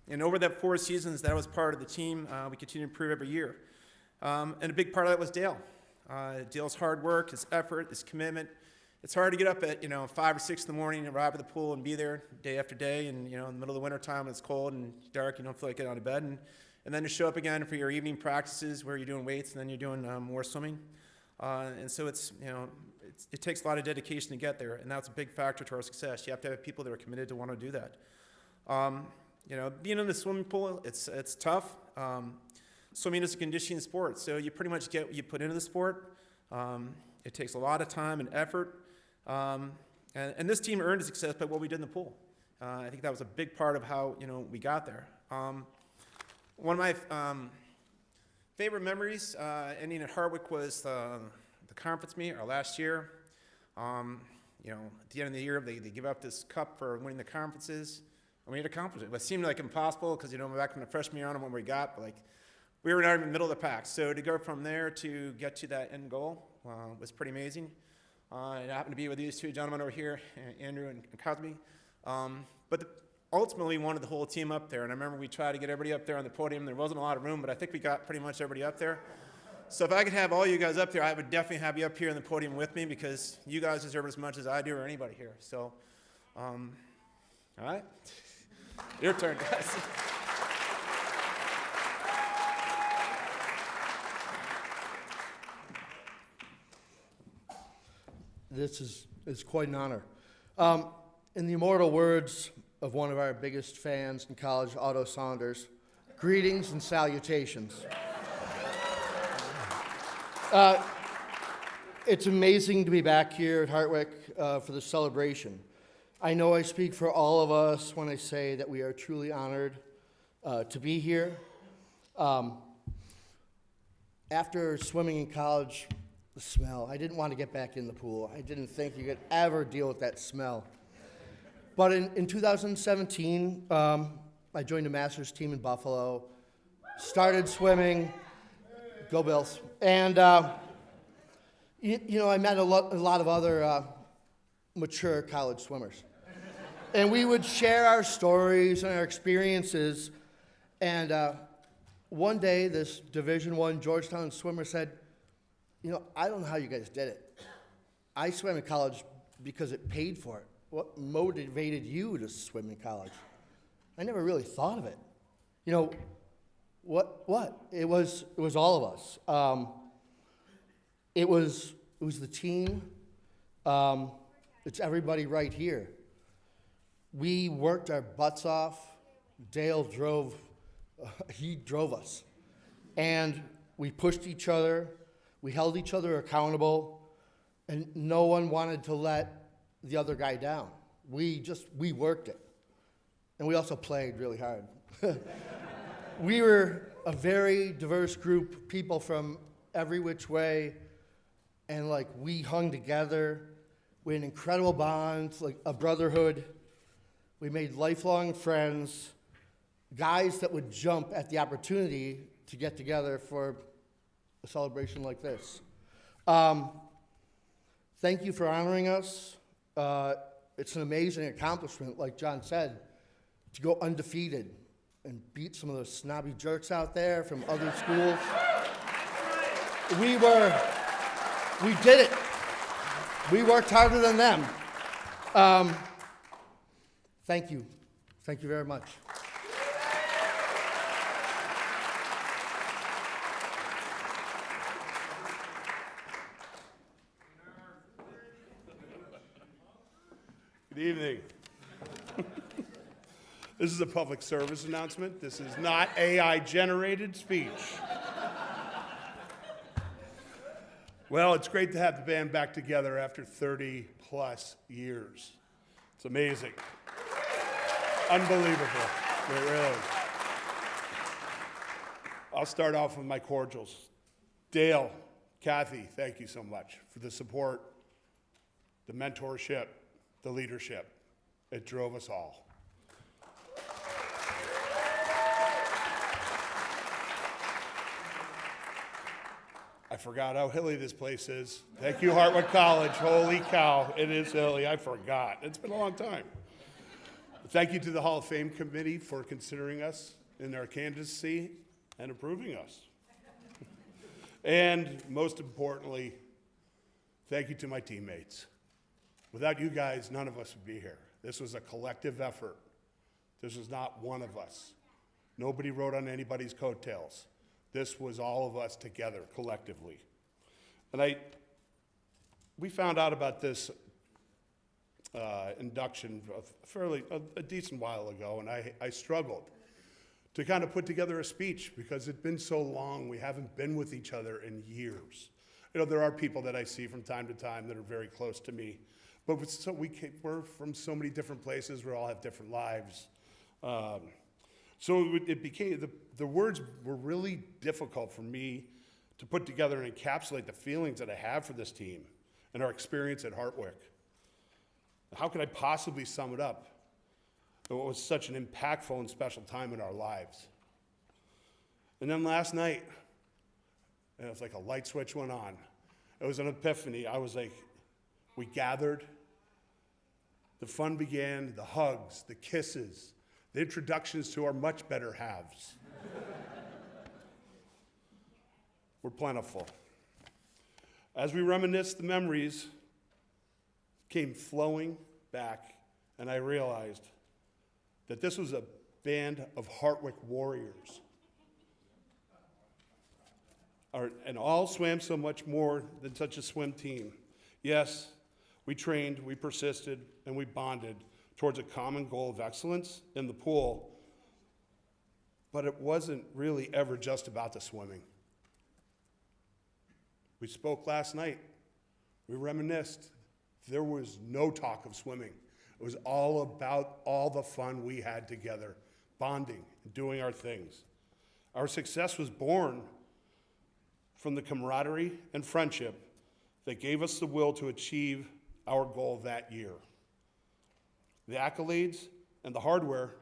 And over that 4 seasons, that was part of the team. We continue to improve every year. And a big part of that was Dale. Dale's hard work, his effort, his commitment, it's hard to get up at, 5 or 6 in the morning and arrive at the pool and be there day after day. And, in the middle of the winter time when it's cold and dark, you don't feel like getting out of bed. And then to show up again for your evening practices where you're doing weights and then you're doing more swimming. And so it takes a lot of dedication to get there. And that's a big factor to our success. You have to have people that are committed to want to do that. Being in the swimming pool, it's tough. Swimming is a conditioning sport, so you pretty much get what you put into the sport. It takes a lot of time and effort. And this team earned success by what we did in the pool. I think that was a big part of how we got there. One of my favorite memories ending at Hartwick was the conference meet, our last year. At the end of the year, they give up this cup for winning the conferences. And we had accomplished it. It seemed like impossible because, back from the freshman year on and when we got, but we were in the middle of the pack. So to go from there to get to that end goal was pretty amazing. And I happened to be with these two gentlemen over here, Andrew and Cosby. Ultimately, we wanted the whole team up there. And I remember we tried to get everybody up there on the podium. There wasn't a lot of room, but I think we got pretty much everybody up there. So if I could have all you guys up there, I would definitely have you up here on the podium with me because you guys deserve it as much as I do or anybody here. So, all right. Your turn, guys. This is quite an honor. In the immortal words of one of our biggest fans in college, Otto Saunders, greetings and salutations. It's amazing to be back here at Hartwick for the celebration. I know I speak for all of us when I say that we are truly honored to be here. After swimming in college, the smell, I didn't want to get back in the pool. I didn't think you could ever deal with that smell. But in 2017, I joined a master's team in Buffalo, started swimming, go Bills, and I met a lot of other mature college swimmers. And we would share our stories and our experiences. And one day, this Division I Georgetown swimmer said, I don't know how you guys did it. I swam in college because it paid for it. What motivated you to swim in college? I never really thought of it. What? It was all of us. It was the team. It's everybody right here. We worked our butts off. Dale drove us. And we pushed each other. We held each other accountable. And no one wanted to let the other guy down. We worked it. And we also played really hard. We were a very diverse group of people from every which way. And we hung together. We had incredible bonds, like a brotherhood. We made lifelong friends, guys that would jump at the opportunity to get together for a celebration like this. Thank you for honoring us. It's an amazing accomplishment, like John said, to go undefeated and beat some of those snobby jerks out there from other schools. We did it. We worked harder than them. Thank you. Thank you very much. Good evening. This is a public service announcement. This is not AI-generated speech. Well, it's great to have the band back together after 30-plus years. It's amazing. Unbelievable. It really is. I'll start off with my cordials. Dale, Kathy, thank you so much for the support, the mentorship, the leadership. It drove us all. I forgot how hilly this place is. Thank you, Hartwick College. Holy cow, it is hilly. I forgot. It's been a long time. Thank you to the Hall of Fame committee for considering us in their candidacy and approving us. And most importantly, thank you to my teammates. Without you guys, none of us would be here. This was a collective effort. This was not one of us. Nobody rode on anybody's coattails. This was all of us together, collectively. And we found out about this induction a decent while ago, and I struggled to kind of put together a speech because it's been so long. We haven't been with each other in years. You know, there are people that I see from time to time that are very close to me, but we're from so many different places. We all have different lives. So it became, the words were really difficult for me to put together and encapsulate the feelings that I have for this team and our experience at Hartwick. How could I possibly sum it up? It was such an impactful and special time in our lives. And then last night, it was like a light switch went on. It was an epiphany. I was like, we gathered, the fun began, the hugs, the kisses, the introductions to our much better halves. Were plentiful. As we reminisced, the memories came flowing back, and I realized that this was a band of Hartwick warriors. And all swam so much more than such a swim team. Yes, we trained, we persisted, and we bonded towards a common goal of excellence in the pool, but it wasn't really ever just about the swimming. We spoke last night. We reminisced. There was no talk of swimming. It was all about all the fun we had together, bonding, and doing our things. Our success was born from the camaraderie and friendship that gave us the will to achieve our goal that year. The accolades and the hardware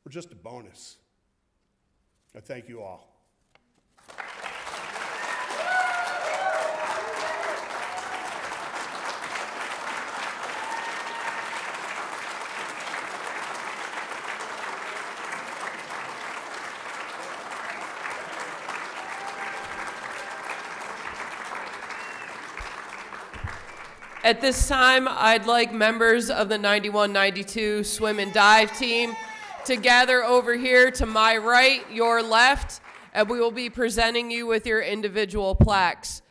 were just a bonus. I thank you all. At this time, I'd like members of the 91-92 swim and dive team to gather over here to my right, your left, and we will be presenting you with your individual plaques.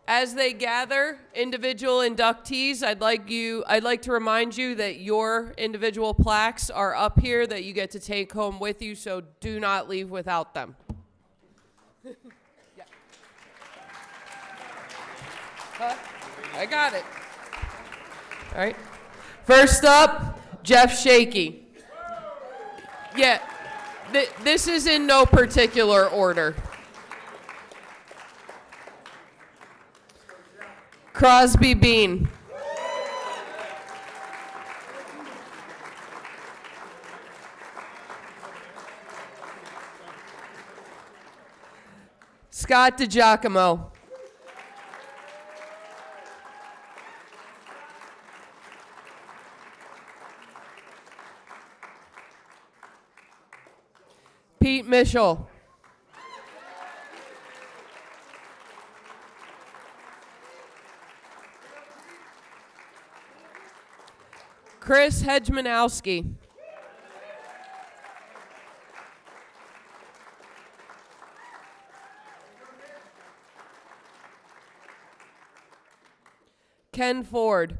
As they gather, individual inductees, I'd like to remind you that your individual plaques are up here that you get to take home with you, so do not leave without them. Yeah. Huh? I got it. All right. First up, Jeff Shaky. Yeah, this is in no particular order. Crosby Bean. Scott DiGiacomo. Pete Mitchell. Chris Hedgemanowski. Ken Ford.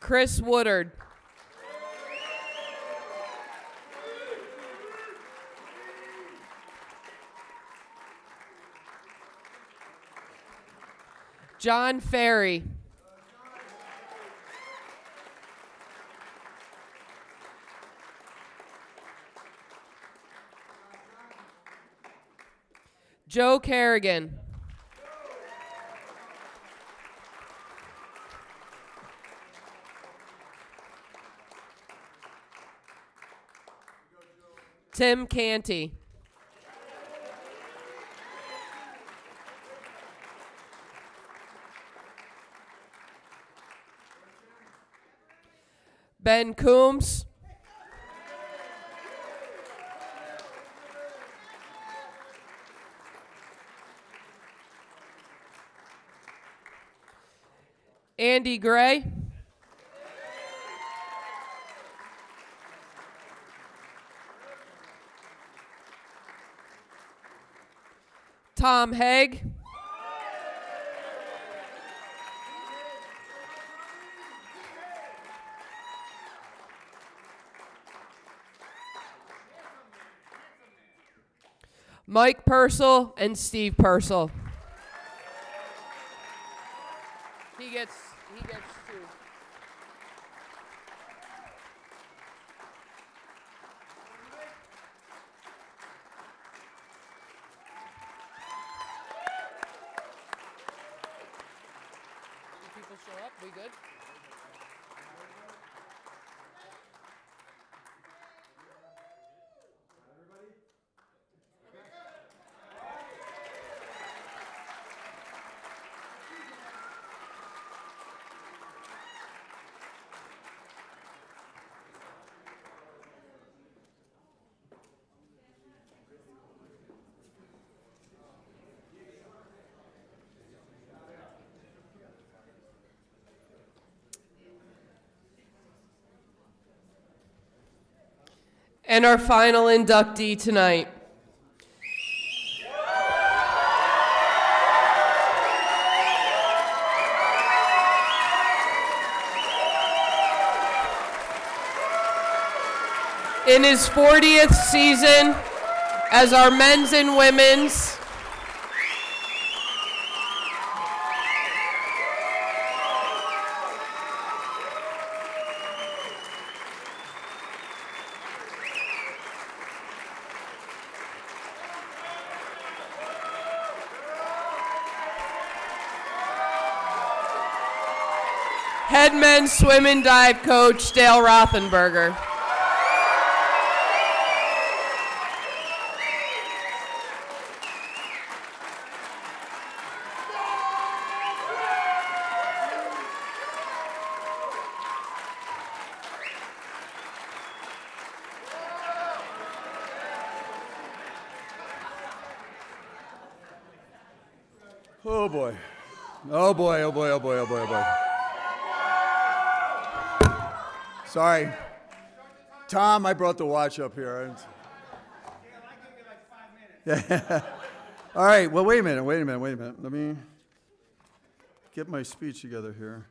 Chris Woodard. John Ferry. Joe Kerrigan. Tim Canty. Ben Coombs. Andy Gray. Tom Haig. Mike Purcell and Steve Purcell. He gets two. People show up, we good? And our final inductee tonight. In his 40th season as our men's and women's head men's swim and dive coach, Dale Rothenberger. Oh boy. Oh boy, oh boy, oh boy, oh boy, oh boy. Sorry. Tom, I brought the watch up here. Yeah. All right, well, wait a minute. Let me get my speech together here.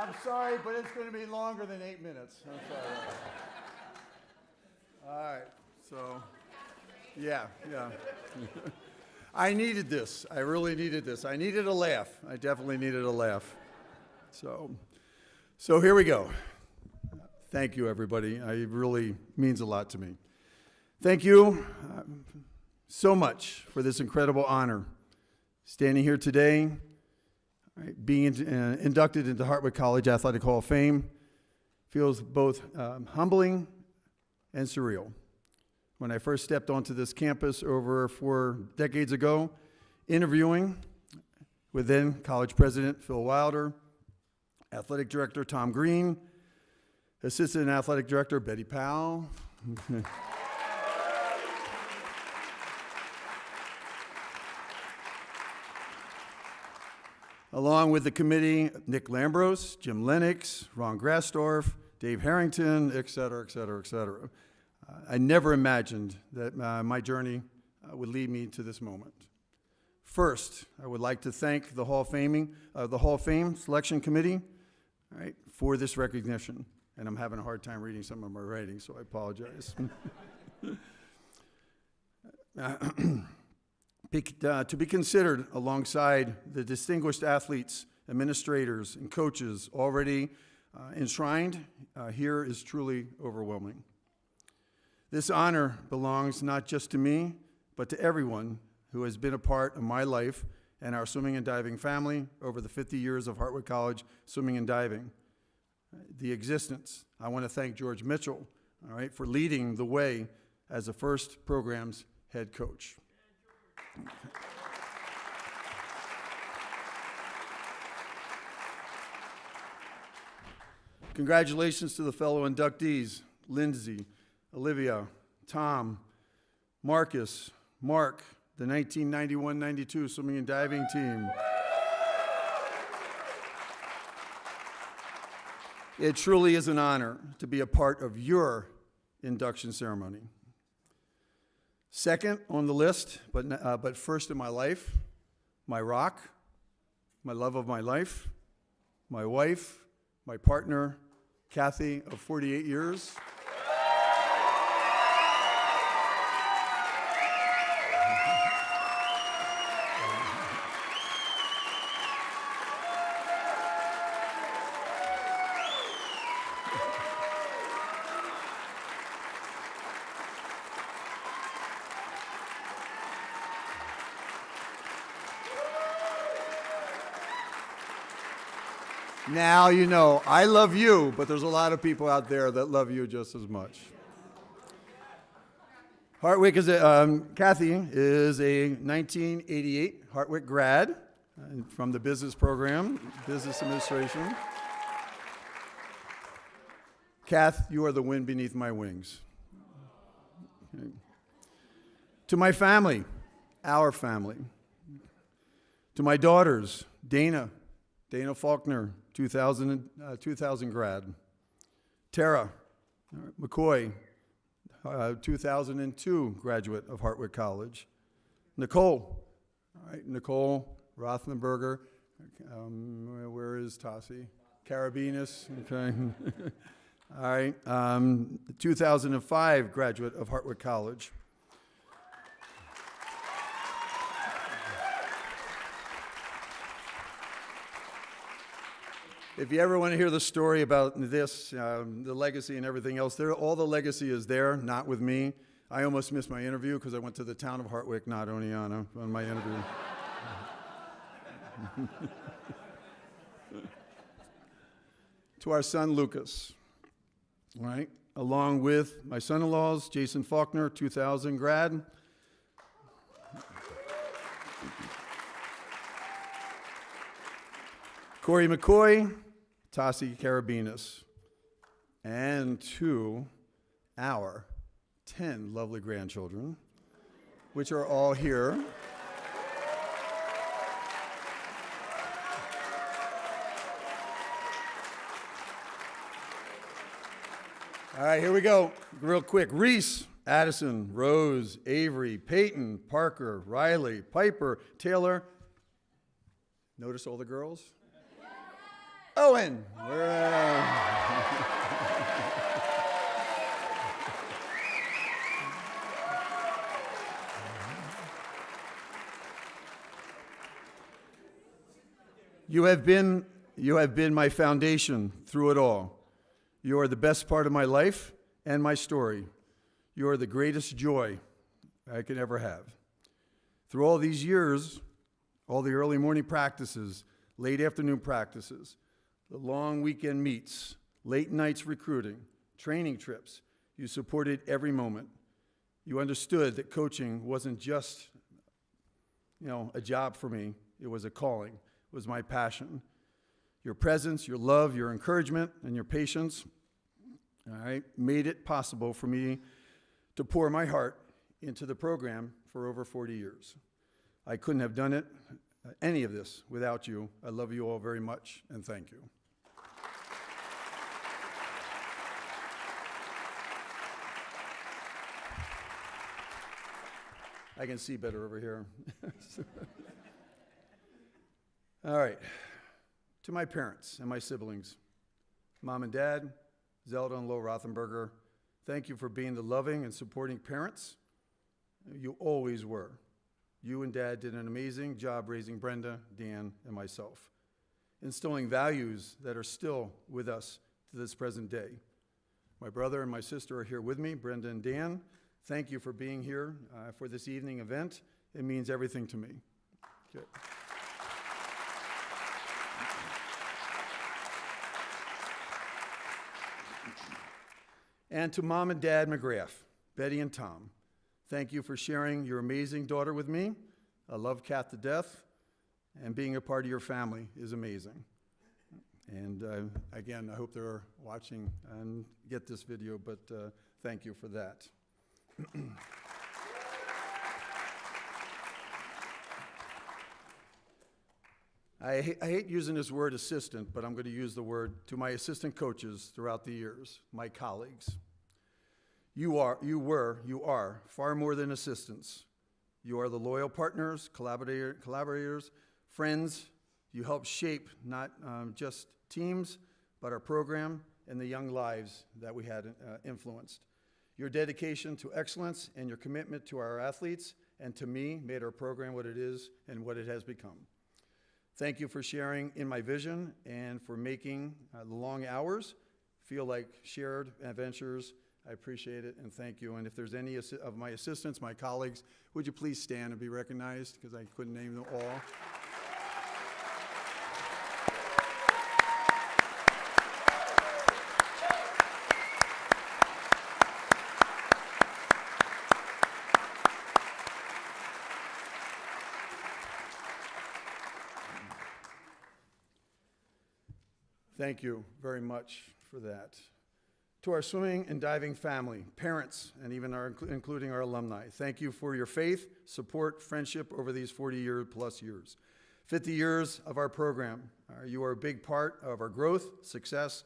I'm sorry, but it's going to be longer than 8 minutes. I'm sorry. All right, so, yeah. I needed this. I really needed this. I needed a laugh. I definitely needed a laugh. So here we go. Thank you, everybody. It really means a lot to me. Thank you so much for this incredible honor. Standing here today, being inducted into Hartwick College Athletic Hall of Fame feels both humbling and surreal. When I first stepped onto this campus over 4 decades ago, interviewing with then college president Phil Wilder, athletic director Tom Green, assistant athletic director Betty Powell, along with the committee, Nick Lambros, Jim Lennox, Ron Grassdorf, Dave Harrington, et cetera, et cetera, et cetera. I never imagined that my journey would lead me to this moment. First, I would like to thank the Hall of Fame Selection Committee, for this recognition. And I'm having a hard time reading some of my writing, so I apologize. To be considered alongside the distinguished athletes, administrators, and coaches already enshrined here is truly overwhelming. This honor belongs not just to me, but to everyone who has been a part of my life and our swimming and diving family over the 50 years of Hartwick College swimming and diving. The existence. I want to thank George Mitchell, for leading the way as the first program's head coach. Congratulations to the fellow inductees, Lindsay, Olivia, Tom, Marcus, Mark, the 1991-92 swimming and diving team. It truly is an honor to be a part of your induction ceremony. Second on the list, but first in my life, my rock, my love of my life, my wife, my partner, Kathy, of 48 years. Now you know, I love you, but there's a lot of people out there that love you just as much. Hartwick is Kathy is a 1988 Hartwick grad from the business program, business administration. Kath, you are the wind beneath my wings. Okay. To my family, our family. To my daughters, Dana Faulkner, 2000 grad. Tara McCoy, 2002 graduate of Hartwick College. Nicole, all right, Nicole Rothenberger, where is Tassi? Carabinas, okay. All right, 2005 graduate of Hartwick College. If you ever want to hear the story about this, the legacy and everything else, all the legacy is there, not with me. I almost missed my interview because I went to the town of Hartwick, not Oneonta, on my interview. To our son, Lucas, all right, along with my son-in-laws, Jason Faulkner, 2000 grad. Corey McCoy, Tassi Carabinas, and to our 10 lovely grandchildren, which are all here. All right, here we go, real quick. Reese, Addison, Rose, Avery, Peyton, Parker, Riley, Piper, Taylor. Notice all the girls? Owen. You have been my foundation through it all. You are the best part of my life and my story. You are the greatest joy I could ever have. Through all these years, all the early morning practices, late afternoon practices, the long weekend meets, late nights recruiting, training trips, you supported every moment. You understood that coaching wasn't just, a job for me. It was a calling. It was my passion. Your presence, your love, your encouragement, and your patience, all right, made it possible for me to pour my heart into the program for over 40 years. I couldn't have done it, any of this, without you. I love you all very much, and thank you. I can see better over here. All right. To my parents and my siblings, Mom and Dad, Zelda and Lo Rothenberger, thank you for being the loving and supporting parents you always were. You and Dad did an amazing job raising Brenda, Dan, and myself, instilling values that are still with us to this present day. My brother and my sister are here with me, Brenda and Dan. Thank you for being here for this evening event. It means everything to me. Okay. And to Mom and Dad McGrath, Betty and Tom, thank you for sharing your amazing daughter with me. I love Kath to death, and being a part of your family is amazing. And again, I hope they're watching and get this video, but thank you for that. I hate using this word assistant, but I'm going to use the word to my assistant coaches throughout the years, my colleagues. You are far more than assistants. You are the loyal partners, collaborators, friends. You help shape not just teams, but our program and the young lives that we had influenced. Your dedication to excellence and your commitment to our athletes and to me made our program what it is and what it has become. Thank you for sharing in my vision and for making the long hours feel like shared adventures. I appreciate it, and thank you. And if there's any of my assistants, my colleagues, would you please stand and be recognized, because I couldn't name them all. Thank you very much for that. To our swimming and diving family, parents, and even including our alumni, thank you for your faith, support, friendship over these 40-plus years. 50 years of our program. You are a big part of our growth, success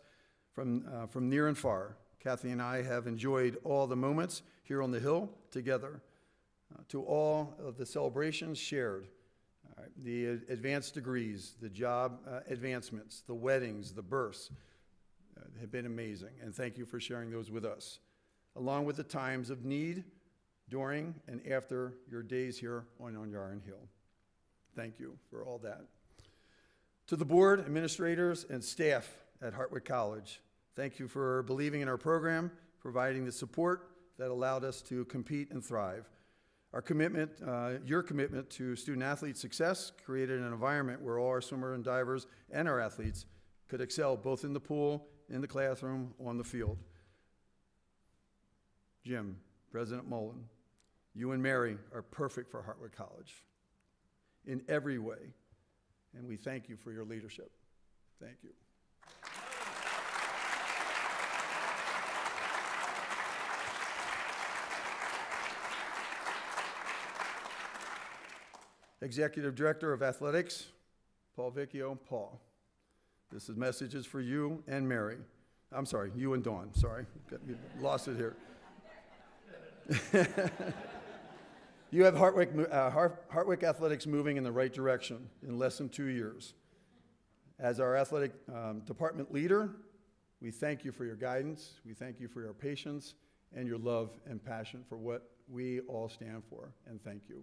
from near and far. Kathy and I have enjoyed all the moments here on the Hill together. To all of the celebrations shared, the advanced degrees, the job advancements, the weddings, the births, have been amazing, and thank you for sharing those with us, along with the times of need during and after your days here on Yarn Hill. Thank you for all that. To the board, administrators, and staff at Hartwick College, thank you for believing in our program, providing the support that allowed us to compete and thrive. Our commitment, your commitment to student-athlete success created an environment where all our swimmer and divers and our athletes could excel both in the pool, in the classroom, on the field. Jim, President Mullen, you and Mary are perfect for Hartwick College in every way, and we thank you for your leadership. Thank you. Executive Director of Athletics, Paul Vecchio. Paul, this is messages for you and Mary. I'm sorry, you and Dawn, sorry. Lost it here. You have Hartwick Athletics moving in the right direction in less than 2 years. As our athletic department leader, we thank you for your guidance, we thank you for your patience, and your love and passion for what we all stand for, and thank you.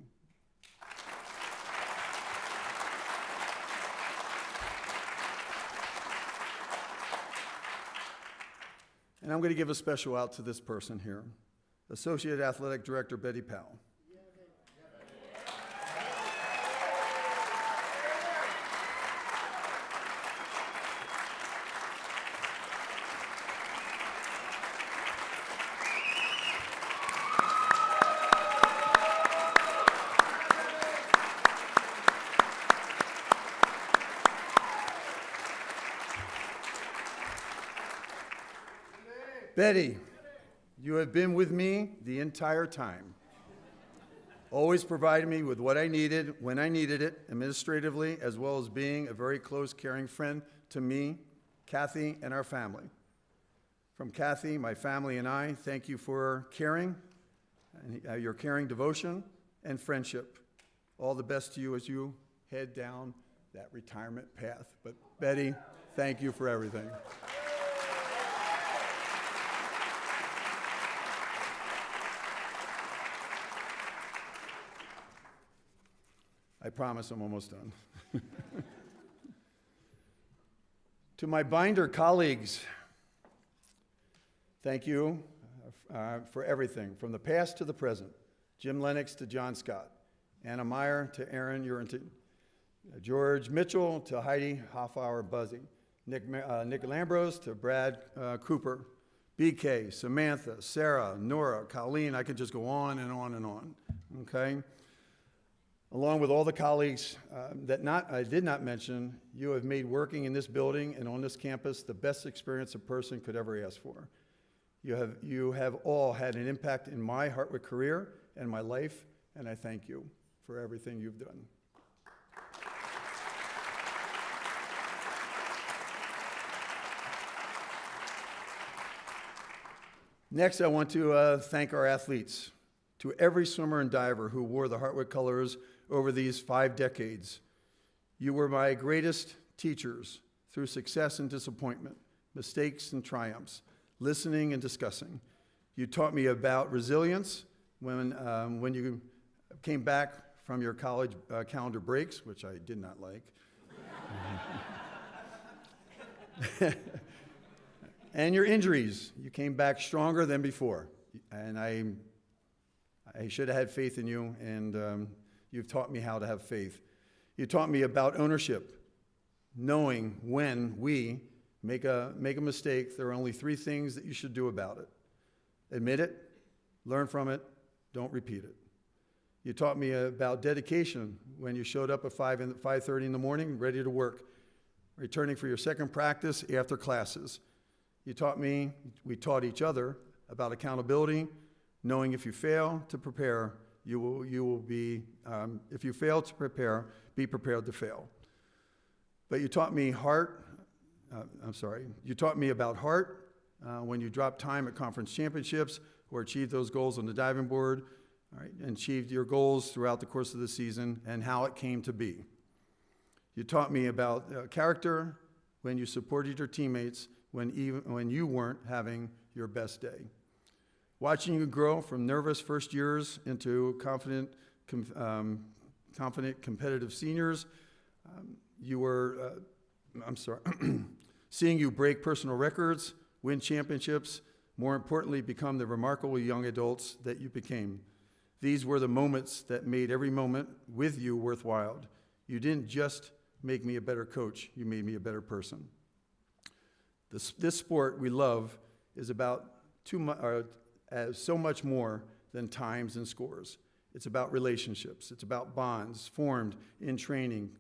And I'm going to give a special out to this person here, Associate Athletic Director Betty Powell. Betty, you have been with me the entire time, always providing me with what I needed when I needed it, administratively, as well as being a very close, caring friend to me, Kathy, and our family. From Kathy, my family, and I, thank you for caring, and your caring devotion and friendship. All the best to you as you head down that retirement path. But Betty, thank you for everything. I promise I'm almost done. To my binder colleagues, thank you for everything, from the past to the present. Jim Lennox to John Scott, Anna Meyer to Aaron Urinton, George Mitchell to Heidi Hoffauer-Buzzy, Nick Lambros to Brad Cooper, BK, Samantha, Sarah, Nora, Colleen, I could just go on and on and on, okay? Along with all the colleagues I did not mention, you have made working in this building and on this campus the best experience a person could ever ask for. You have all had an impact in my Hartwick career and my life, and I thank you for everything you've done. Next, I want to thank our athletes. To every swimmer and diver who wore the Hartwick colors over these 5 decades, you were my greatest teachers through success and disappointment, mistakes and triumphs, listening and discussing. You taught me about resilience when you came back from your college calendar breaks, which I did not like. And your injuries. You came back stronger than before. And I should have had faith in you, and you've taught me how to have faith. You taught me about ownership, knowing when we make a mistake, there are only 3 things that you should do about it. Admit it, learn from it, don't repeat it. You taught me about dedication when you showed up at 5:30 in the morning, ready to work, returning for your second practice after classes. We taught each other about accountability, knowing if you fail to prepare, you will be, if you fail to prepare, be prepared to fail. But you taught me you taught me about heart when you dropped time at conference championships or achieved those goals on the diving board, all right, and achieved your goals throughout the course of the season and how it came to be. You taught me about character when you supported your teammates when you weren't having your best day. Watching you grow from nervous first years into confident, competitive seniors, seeing you break personal records, win championships, more importantly, become the remarkable young adults that you became. These were the moments that made every moment with you worthwhile. You didn't just make me a better coach, you made me a better person. This sport we love is about so much more than times and scores. It's about relationships. It's about bonds formed in training,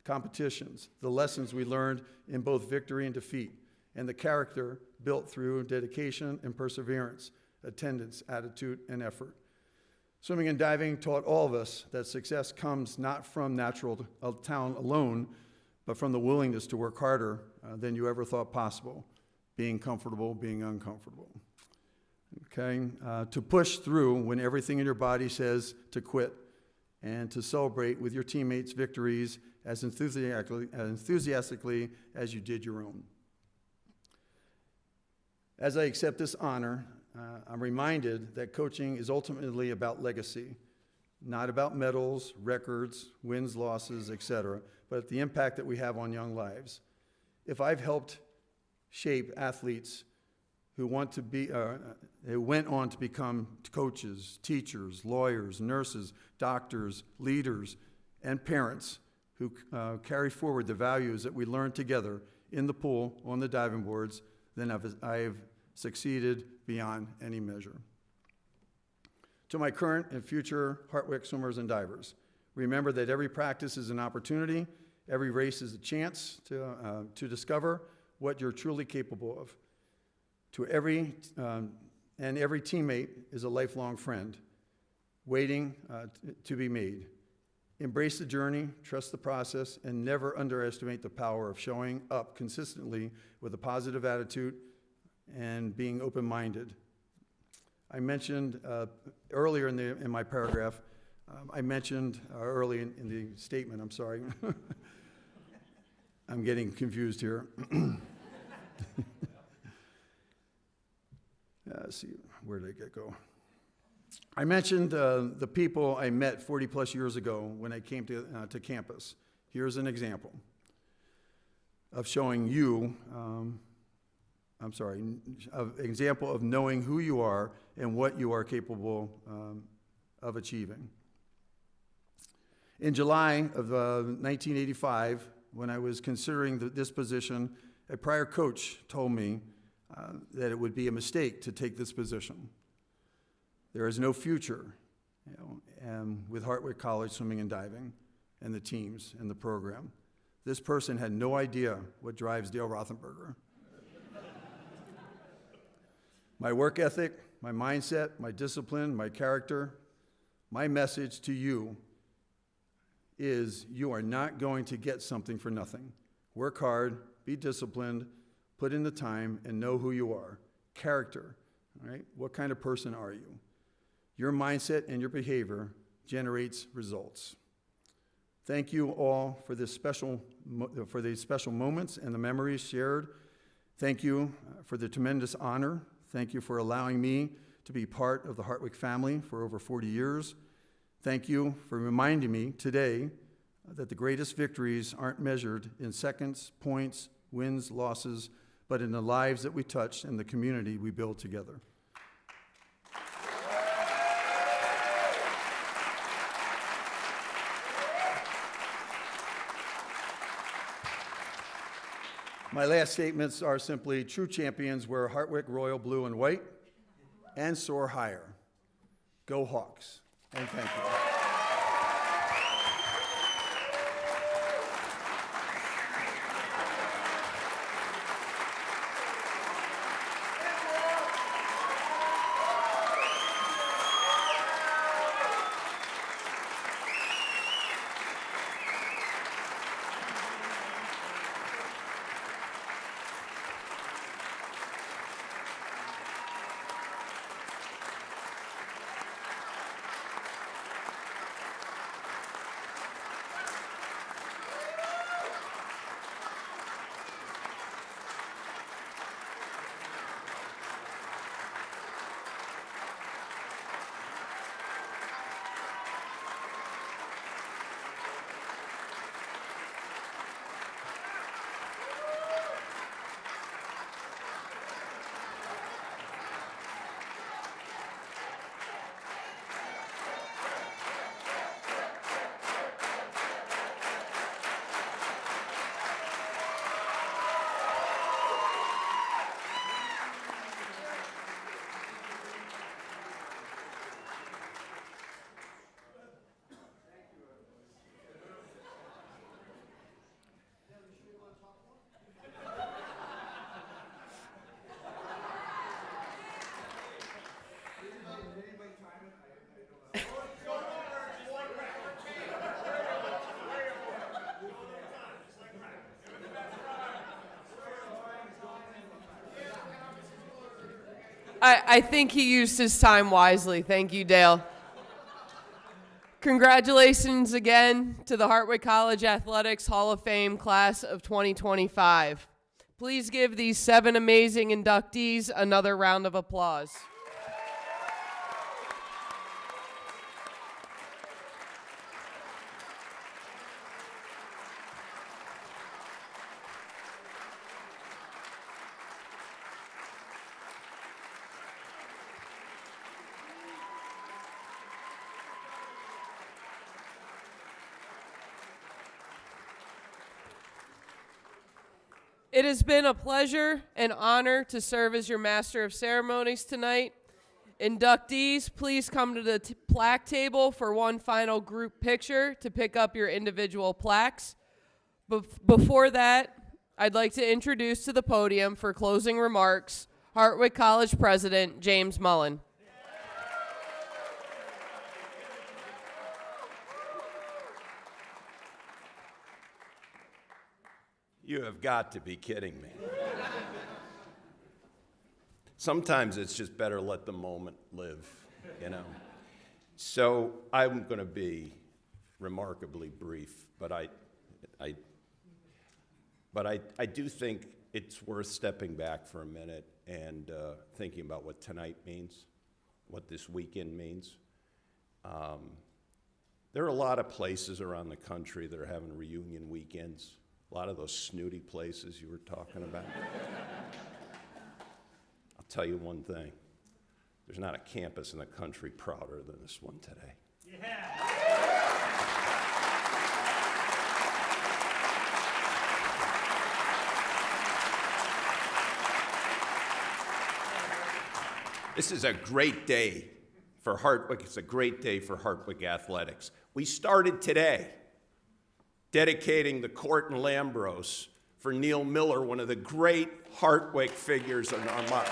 competitions, the lessons we learned in both victory and defeat, and the character built through dedication and perseverance, attendance, attitude, and effort. Swimming and diving taught all of us that success comes not from natural talent alone, but from the willingness to work harder than you ever thought possible, being comfortable, being uncomfortable. Okay, to push through when everything in your body says to quit, and to celebrate with your teammates' victories as enthusiastically as you did your own. As I accept this honor, I'm reminded that coaching is ultimately about legacy, not about medals, records, wins, losses, etc., but the impact that we have on young lives. If I've helped shape athletes who went on to become coaches, teachers, lawyers, nurses, doctors, leaders, and parents who carry forward the values that we learned together in the pool, on the diving boards, then I've succeeded beyond any measure. To my current and future Hartwick swimmers and divers, remember that every practice is an opportunity, every race is a chance to discover what you're truly capable of. Every teammate is a lifelong friend, waiting to be made. Embrace the journey, trust the process, and never underestimate the power of showing up consistently with a positive attitude and being open-minded. I mentioned earlier in my paragraph, early in the statement, I'm sorry. I'm getting confused here. Let's see, where did I go? I mentioned the people I met 40 plus years ago when I came to campus. Here's an example of showing you, example of knowing who you are and what you are capable of achieving. In July of 1985, when I was considering this position, a prior coach told me that it would be a mistake to take this position. There is no future, with Hartwick College Swimming and Diving and the teams and the program. This person had no idea what drives Dale Rothenberger. My work ethic, my mindset, my discipline, my character, my message to you is you are not going to get something for nothing. Work hard, be disciplined, put in the time, and know who you are. Character, all right? What kind of person are you? Your mindset and your behavior generates results. Thank you all for these special moments and the memories shared. Thank you for the tremendous honor. Thank you for allowing me to be part of the Hartwick family for over 40 years. Thank you for reminding me today that the greatest victories aren't measured in seconds, points, wins, losses, but in the lives that we touch and the community we build together. My last statements are simply, true champions wear Hartwick royal blue and white and soar higher. Go Hawks, and thank you. I think he used his time wisely. Thank you, Dale. Congratulations again to the Hartwick College Athletics Hall of Fame class of 2025. Please give these 7 amazing inductees another round of applause. It has been a pleasure and honor to serve as your Master of Ceremonies tonight. Inductees, please come to the plaque table for one final group picture to pick up your individual plaques. Before that, I'd like to introduce to the podium for closing remarks, Hartwick College President James Mullen. You have got to be kidding me. Sometimes it's just better let the moment live, you know. So I'm going to be remarkably brief, but I do think it's worth stepping back for a minute and thinking about what tonight means, what this weekend means. There are a lot of places around the country that are having reunion weekends. A lot of those snooty places you were talking about. I'll tell you one thing. There's not a campus in the country prouder than this one today. Yeah. This is a great day for Hartwick. It's a great day for Hartwick athletics. We started today dedicating the court in Lambros for Neil Miller, one of the great Hartwick figures in our mind.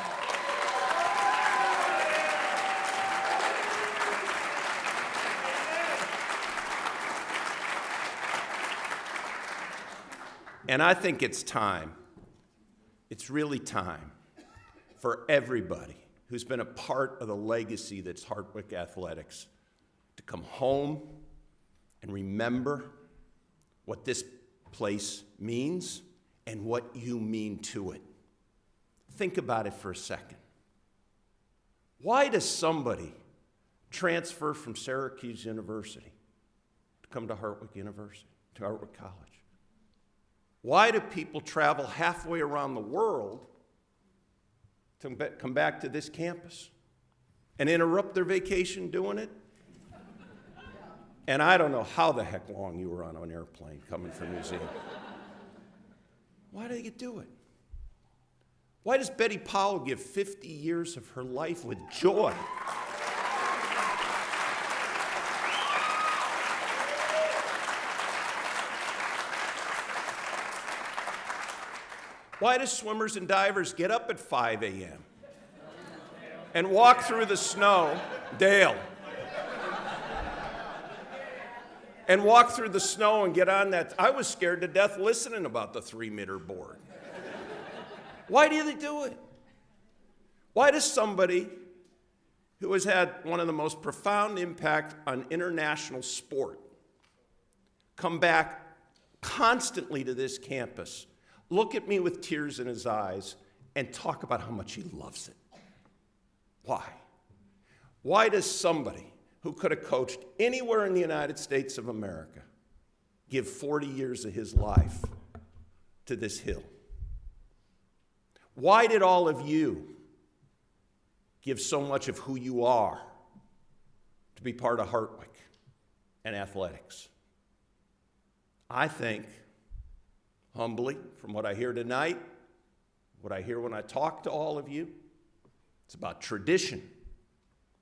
And I think it's time, it's really time for everybody who's been a part of the legacy that's Hartwick athletics to come home and remember what this place means and what you mean to it. Think about it for a second. Why does somebody transfer from Syracuse University to come to Hartwick University, to Hartwick College? Why do people travel halfway around the world to come back to this campus and interrupt their vacation doing it? And I don't know how the heck long you were on an airplane coming from New Zealand. Why do you do it? Why does Betty Powell give 50 years of her life with joy? Why do swimmers and divers get up at 5 a.m. and walk through the snow, Dale, and walk through the snow and get on that? I was scared to death listening about the 3-meter board. Why do they do it? Why does somebody who has had one of the most profound impact on international sport come back constantly to this campus, look at me with tears in his eyes, and talk about how much he loves it? Why? Why does somebody who could have coached anywhere in the United States of America give 40 years of his life to this hill? Why did all of you give so much of who you are to be part of Hartwick and athletics? I think, humbly, from what I hear tonight, what I hear when I talk to all of you, it's about tradition,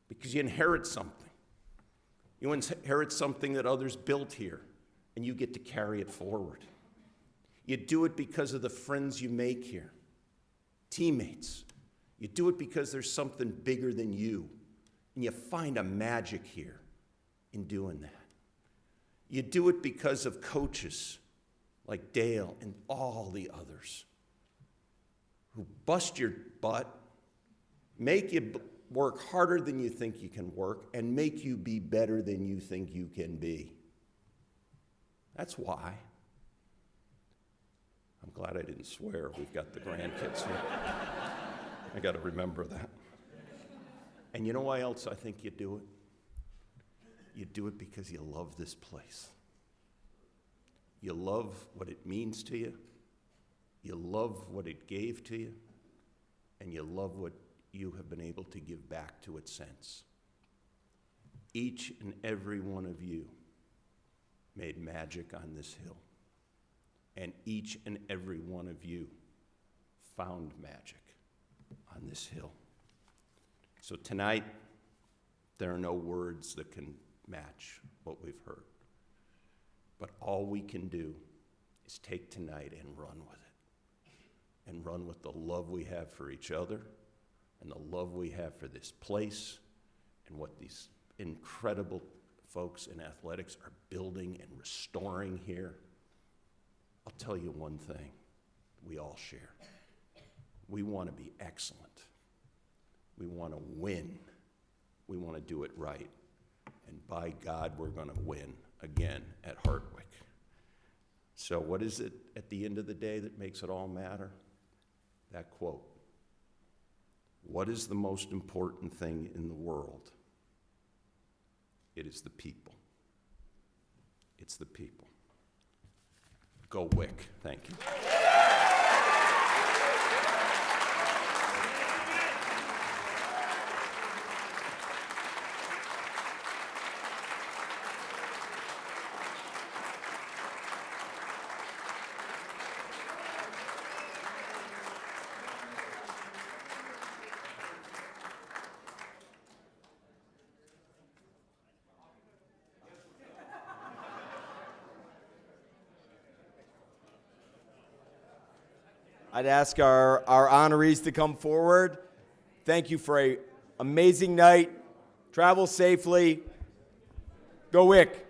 because you inherit something. You inherit something that others built here, and you get to carry it forward. You do it because of the friends you make here, teammates. You do it because there's something bigger than you, and you find a magic here in doing that. You do it because of coaches like Dale and all the others who bust your butt, make you work harder than you think you can work, and make you be better than you think you can be. That's why. I'm glad I didn't swear. We've got the grandkids here. I got to remember that. And you know why else I think you do it? You do it because you love this place. You love what it means to you. You love what it gave to you. And you love what you have been able to give back to it since. Each and every one of you made magic on this hill. And each and every one of you found magic on this hill. So tonight, there are no words that can match what we've heard. But all we can do is take tonight and run with it. And run with the love we have for each other, and the love we have for this place, and what these incredible folks in athletics are building and restoring here. I'll tell you one thing we all share. We want to be excellent. We want to win. We want to do it right. And by God, we're going to win again at Hartwick. So what is it at the end of the day that makes it all matter? That quote. What is the most important thing in the world? It is the people. It's the people. Go Wick. Thank you. I'd ask our honorees to come forward. Thank you for an amazing night. Travel safely. Go Wick.